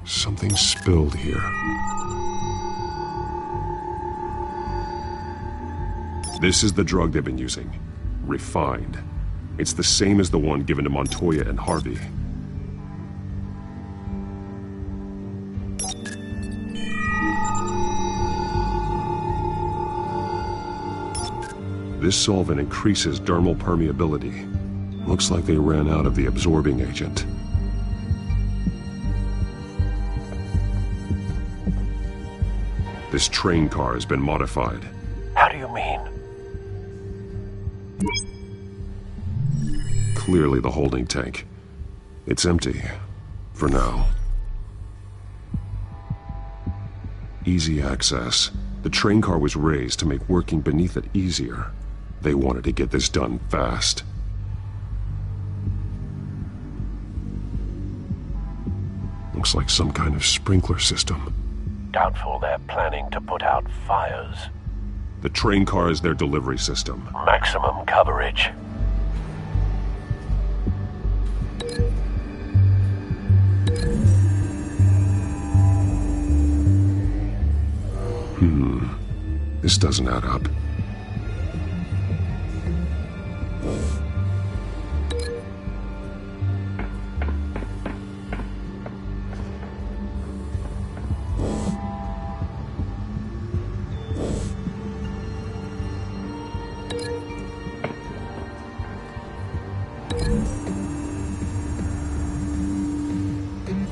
Something spilled here. This is the drug they've been using. Refined. It's the same as the one given to Montoya and Harvey. This solvent increases dermal permeability. Looks like they ran out of the absorbing agent. This train car has been modified. How do you mean? Clearly the holding tank. It's empty. For now. Easy access. The train car was raised to make working beneath it easier. They wanted to get this done fast. Looks like some kind of sprinkler system. Doubtful they're planning to put out fires. The train car is their delivery system. Maximum coverage. This doesn't add up.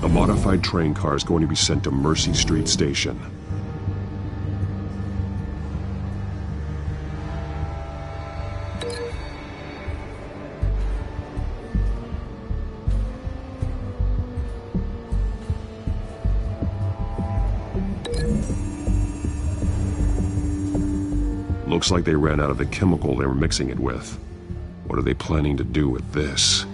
A modified train car is going to be sent to Mercy Street Station. Looks like they ran out of the chemical they were mixing it with. What are they planning to do with this?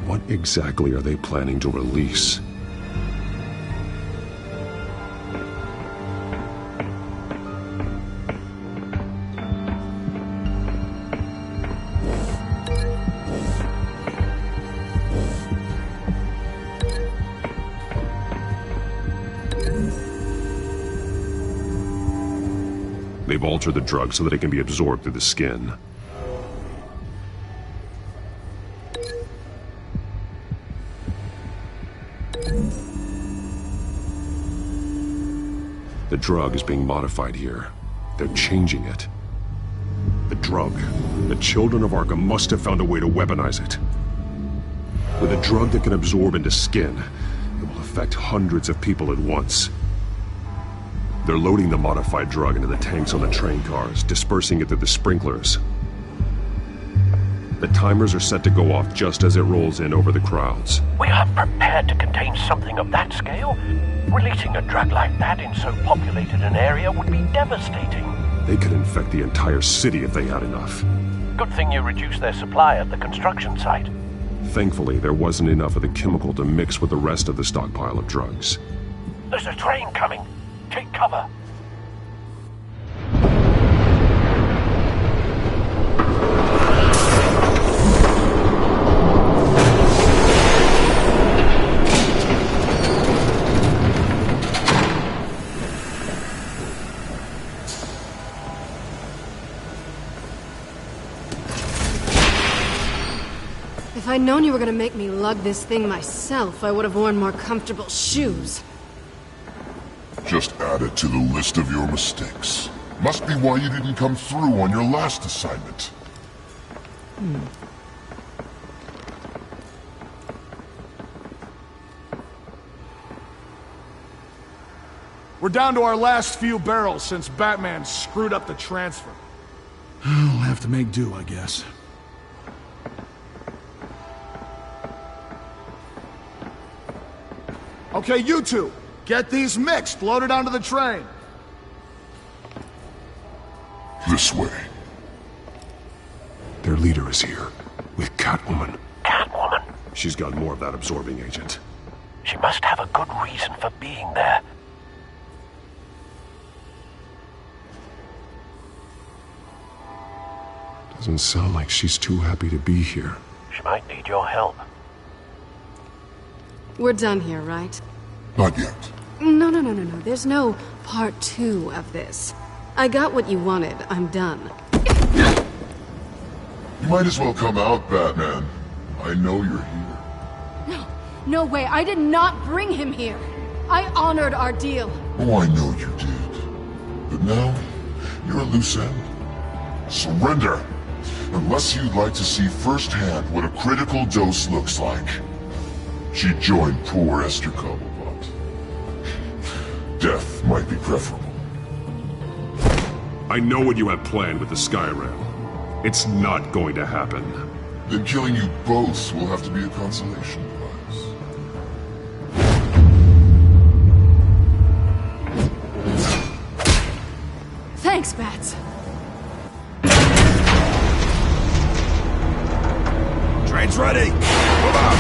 What exactly are they planning to release? They've altered the drug so that it can be absorbed through the skin. The drug is being modified here. They're changing it. The drug. The children of Arkham must have found a way to weaponize it. With a drug that can absorb into skin, it will affect hundreds of people at once. They're loading the modified drug into the tanks on the train cars, dispersing it through the sprinklers. The timers are set to go off just as it rolls in over the crowds. We aren't prepared to contain something of that scale. Releasing a drug like that in so populated an area would be devastating. They could infect the entire city if they had enough. Good thing you reduced their supply at the construction site. Thankfully, there wasn't enough of the chemical to mix with the rest of the stockpile of drugs. There's a train coming. Take cover. If I'd known you were gonna make me lug this thing myself, I would have worn more comfortable shoes. Just add it to the list of your mistakes. Must be why you didn't come through on your last assignment. We're down to our last few barrels since Batman screwed up the transfer. We'll have to make do, I guess. Okay, you two, get these mixed, loaded onto the train. This way. Their leader is here, with Catwoman. Catwoman? She's got more of that absorbing agent. She must have a good reason for being there. Doesn't sound like she's too happy to be here. She might need your help. We're done here, right? Not yet. No. There's no part 2 of this. I got what you wanted. I'm done. You might as well come out, Batman. I know you're here. No way. I did not bring him here. I honored our deal. Oh, I know you did. But now, you're a loose end. Surrender! Unless you'd like to see firsthand what a critical dose looks like. She joined poor Esther Cobblepot. Death might be preferable. I know what you have planned with the Skyrim. It's not going to happen. Then killing you both will have to be a consolation prize. Thanks, Bats. Train's ready! Move out!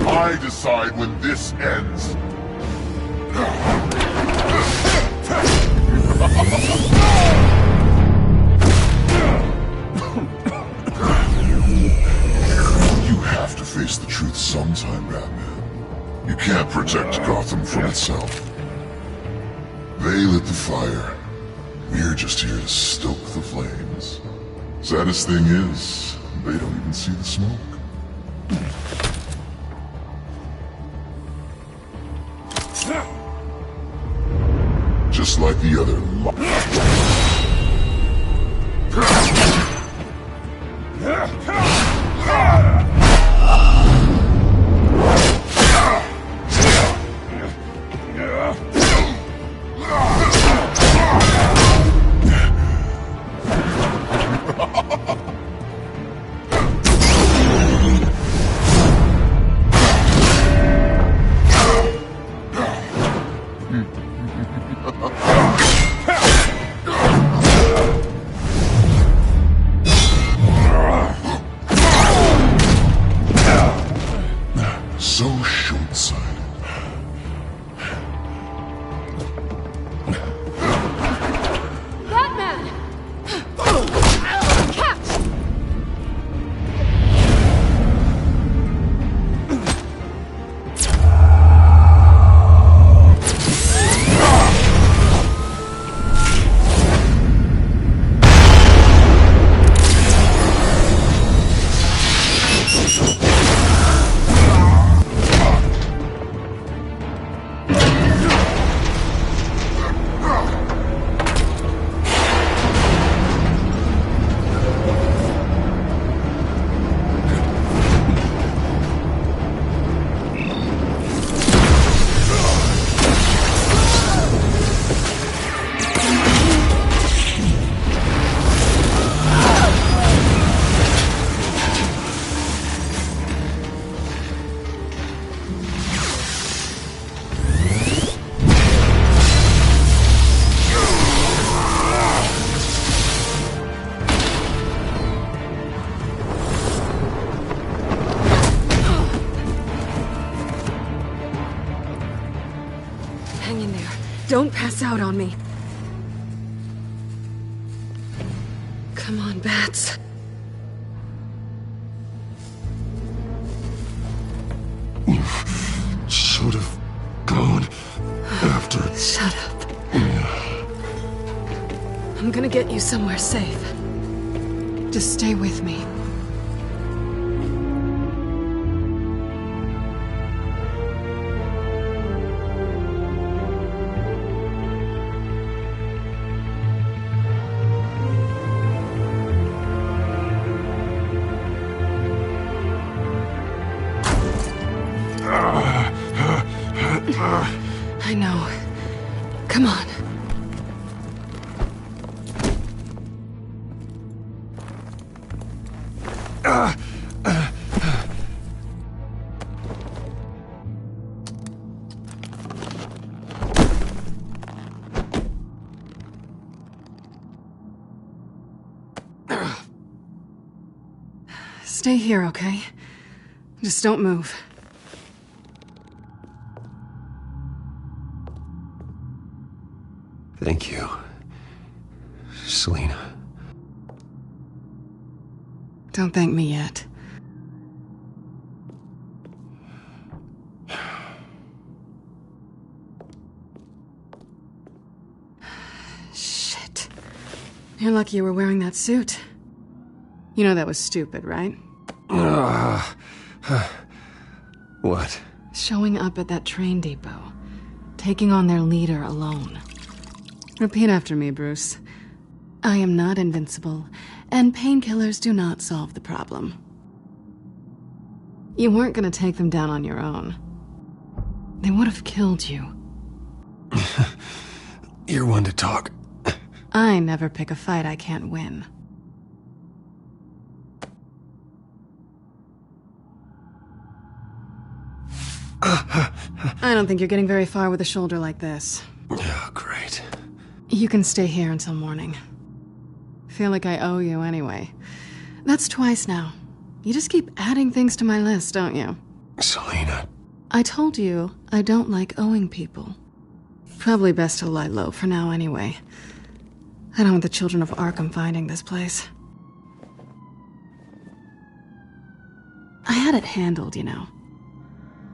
I decide when this ends. You have to face the truth sometime, Batman. You can't protect Gotham from itself. They lit the fire. We're just here to stoke the flames. Saddest thing is, they don't even see the smoke. Just like the other so short-sighted. Batman! Catch! Hang in there. Don't pass out on me. Come on, Bats. Should have gone Shut up. I'm gonna get you somewhere safe. Just stay with me. I know. Come on. Stay here, okay? Just don't move. Thank you, Selina. Don't thank me yet. Shit. You're lucky you were wearing that suit. You know that was stupid, right? What? Showing up at that train depot. Taking on their leader alone. Repeat after me, Bruce. I am not invincible, and painkillers do not solve the problem. You weren't gonna take them down on your own. They would have killed you. You're one to talk. I never pick a fight I can't win. I don't think you're getting very far with a shoulder like this. Oh, great. You can stay here until morning. Feel like I owe you anyway. That's twice now. You just keep adding things to my list, don't you? Selina. I told you I don't like owing people. Probably best to lie low for now anyway. I don't want the children of Arkham finding this place. I had it handled, you know.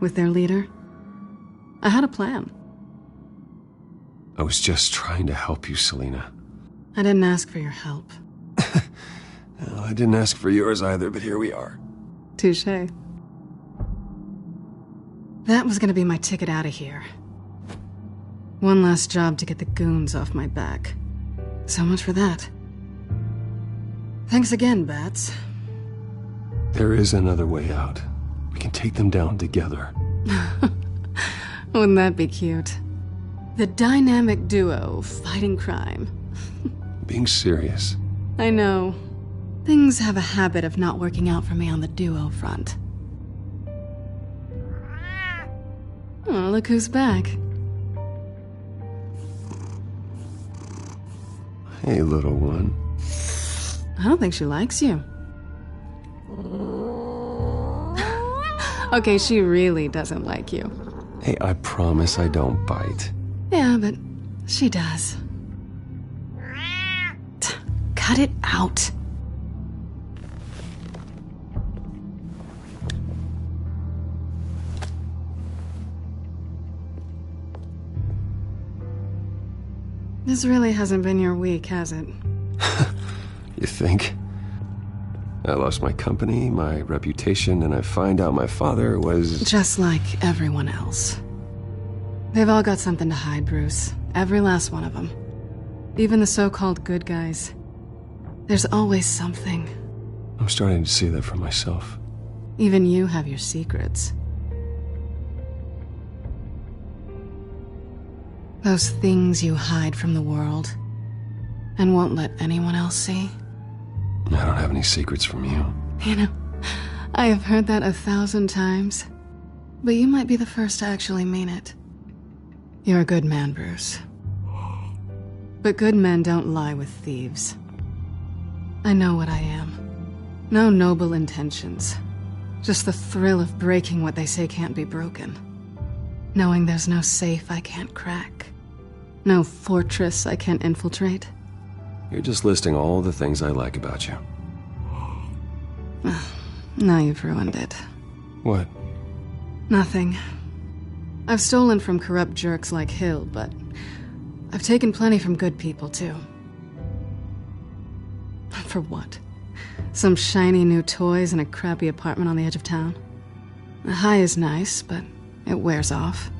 With their leader. I had a plan. I was just trying to help you, Selina. I didn't ask for your help. Well, I didn't ask for yours either, but here we are. Touché. That was gonna be my ticket out of here. One last job to get the goons off my back. So much for that. Thanks again, Bats. There is another way out. We can take them down together. Wouldn't that be cute? The dynamic duo fighting crime. Being serious. I know. Things have a habit of not working out for me on the duo front. Oh, look who's back. Hey, little one. I don't think she likes you. Okay, she really doesn't like you. Hey, I promise I don't bite. Yeah, but she does. Cut it out. This really hasn't been your week, has it? You think? I lost my company, my reputation, and I find out my father was... Just like everyone else. They've all got something to hide, Bruce. Every last one of them. Even the so-called good guys. There's always something. I'm starting to see that for myself. Even you have your secrets. Those things you hide from the world and won't let anyone else see. I don't have any secrets from you. You know, I have heard that 1,000 times, but you might be the first to actually mean it. You're a good man, Bruce. But good men don't lie with thieves. I know what I am. No noble intentions. Just the thrill of breaking what they say can't be broken. Knowing there's no safe I can't crack. No fortress I can't infiltrate. You're just listing all the things I like about you. Now you've ruined it. What? Nothing. I've stolen from corrupt jerks like Hill, but I've taken plenty from good people, too. For what? Some shiny new toys and a crappy apartment on the edge of town? The high is nice, but it wears off.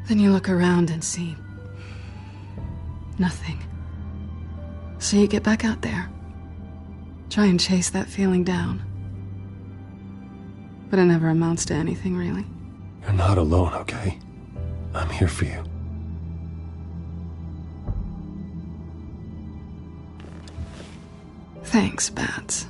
Then you look around and see nothing. So you get back out there. Try and chase that feeling down. But it never amounts to anything, really. You're not alone, okay? I'm here for you. Thanks, Bats.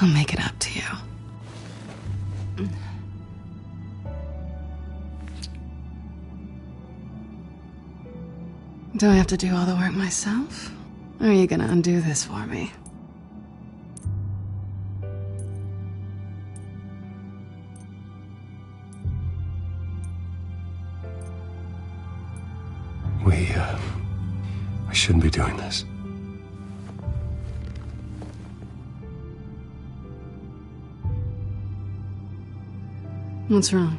I'll make it up to you. Do I have to do all the work myself? Or are you gonna undo this for me? I shouldn't be doing this. What's wrong?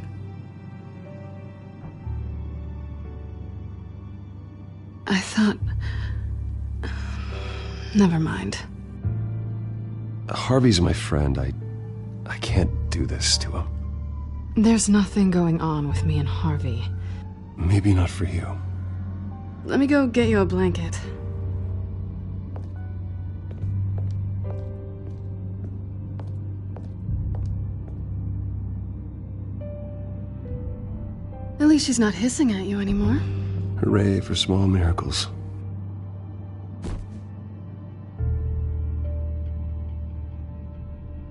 I thought... Never mind. Harvey's my friend. I can't do this to him. There's nothing going on with me and Harvey. Maybe not for you. Let me go get you a blanket. At least she's not hissing at you anymore. Hooray for small miracles.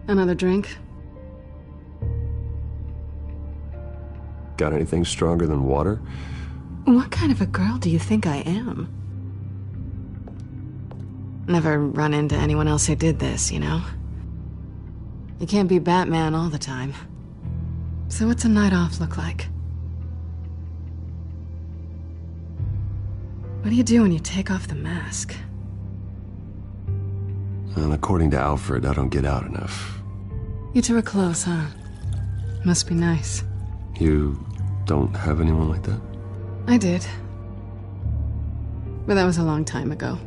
Another drink? Got anything stronger than water? What kind of a girl do you think I am? Never run into anyone else who did this, you know? You can't be Batman all the time. So what's a night off look like? What do you do when you take off the mask? Well, according to Alfred, I don't get out enough. You two are close, huh? Must be nice. You don't have anyone like that? I did. But that was a long time ago.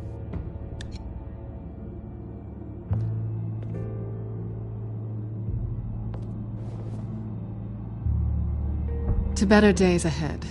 To better days ahead.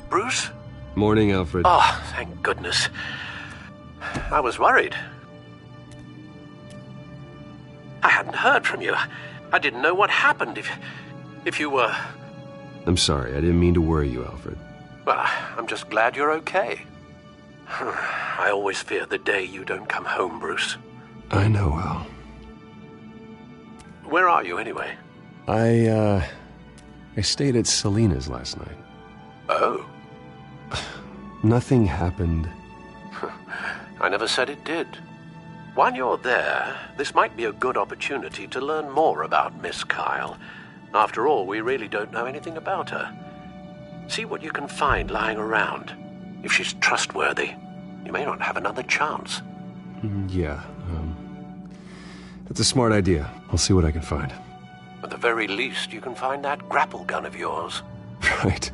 Bruce? Morning, Alfred. Oh, thank goodness. I was worried. I hadn't heard from you. I didn't know what happened if you were... I'm sorry, I didn't mean to worry you, Alfred. Well, I'm just glad you're okay. I always fear the day you don't come home, Bruce. I know, Al. Where are you, anyway? I stayed at Selena's last night. Oh. Nothing happened. I never said it did. While you're there, this might be a good opportunity to learn more about Miss Kyle. After all, we really don't know anything about her. See what you can find lying around. If she's trustworthy, you may not have another chance. Yeah, that's a smart idea. I'll see what I can find. At the very least, you can find that grapple gun of yours. Right.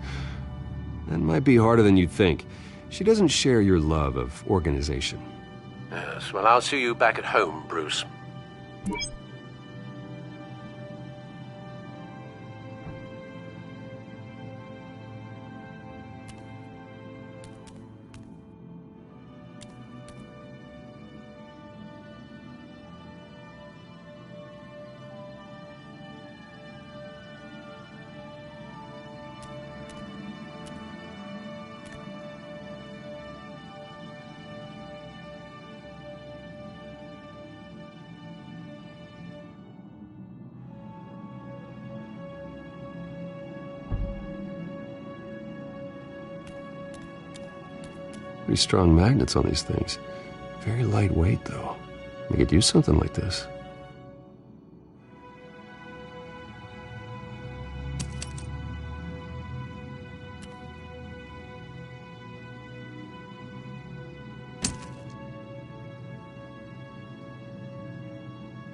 That might be harder than you'd think. She doesn't share your love of organization. Yes, well, I'll see you back at home, Bruce. Pretty strong magnets on these things. Very lightweight, though. We could use something like this.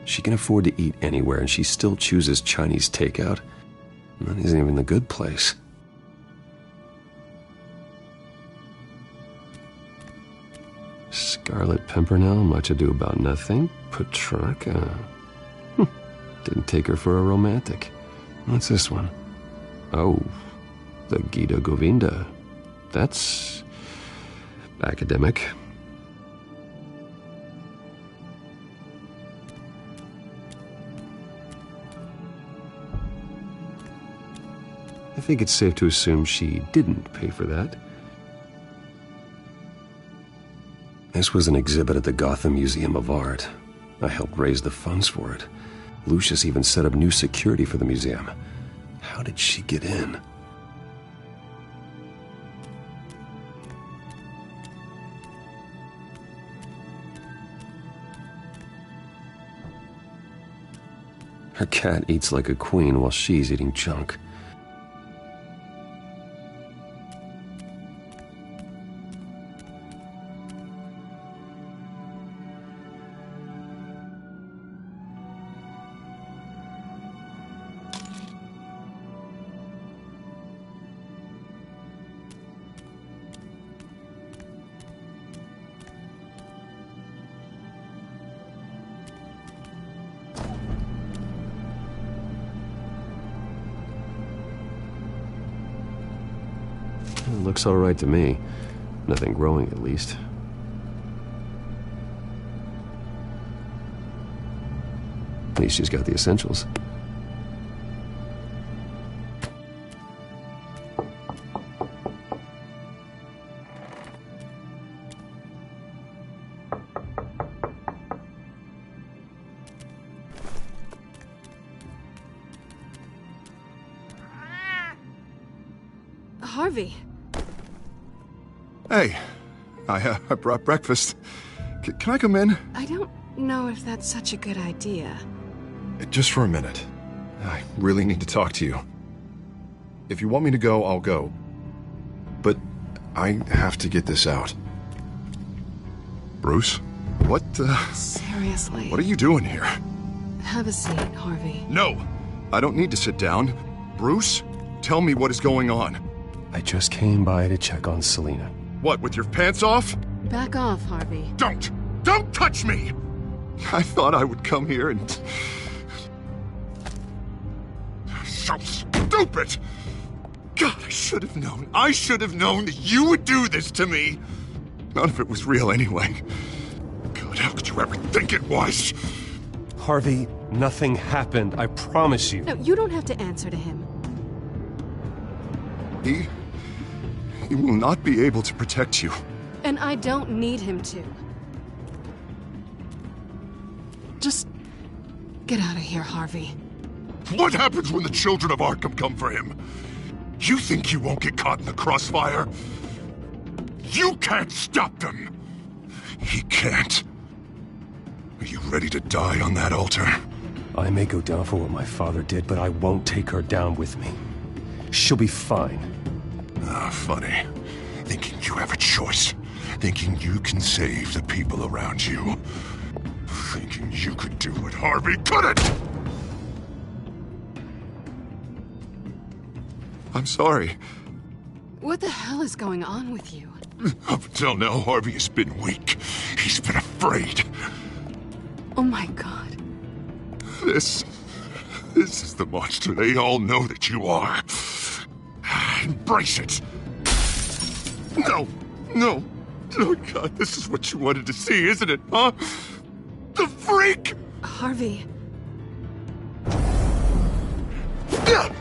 She can afford to eat anywhere, and she still chooses Chinese takeout. That isn't even the good place. Scarlet Pimpernel, Much Ado About Nothing, Petrarca. Didn't take her for a romantic. What's this one? Oh, the Gita Govinda. That's academic. I think it's safe to assume she didn't pay for that. This was an exhibit at the Gotham Museum of Art. I helped raise the funds for it. Lucius even set up new security for the museum. How did she get in? Her cat eats like a queen while she's eating junk. It looks all right to me. Nothing growing, at least. At least she's got the essentials. Harvey. Hey, I brought breakfast. Can I come in? I don't know if that's such a good idea. Just for a minute. I really need to talk to you. If you want me to go, I'll go. But I have to get this out. Bruce? What, Seriously. What are you doing here? Have a seat, Harvey. No! I don't need to sit down. Bruce, tell me what is going on. I just came by to check on Selina. What, with your pants off? Back off, Harvey. Don't! Don't touch me! I thought I would come here and... So stupid! God, I should have known. I should have known that you would do this to me. None of it was real anyway. God, how could you ever think it was? Harvey, nothing happened. I promise you. No, you don't have to answer to him. He will not be able to protect you. And I don't need him to. Just get out of here, Harvey. What happens when the children of Arkham come for him? You think you won't get caught in the crossfire? You can't stop them. He can't. Are you ready to die on that altar? I may go down for what my father did, but I won't take her down with me. She'll be fine. Ah, funny. Thinking you have a choice. Thinking you can save the people around you. Thinking you could do what Harvey couldn't! I'm sorry. What the hell is going on with you? Up until now, Harvey has been weak. He's been afraid. Oh my god. This is the monster they all know that you are. Embrace it. No. Oh god, this is what you wanted to see, isn't it, huh? The freak! Harvey. Yeah.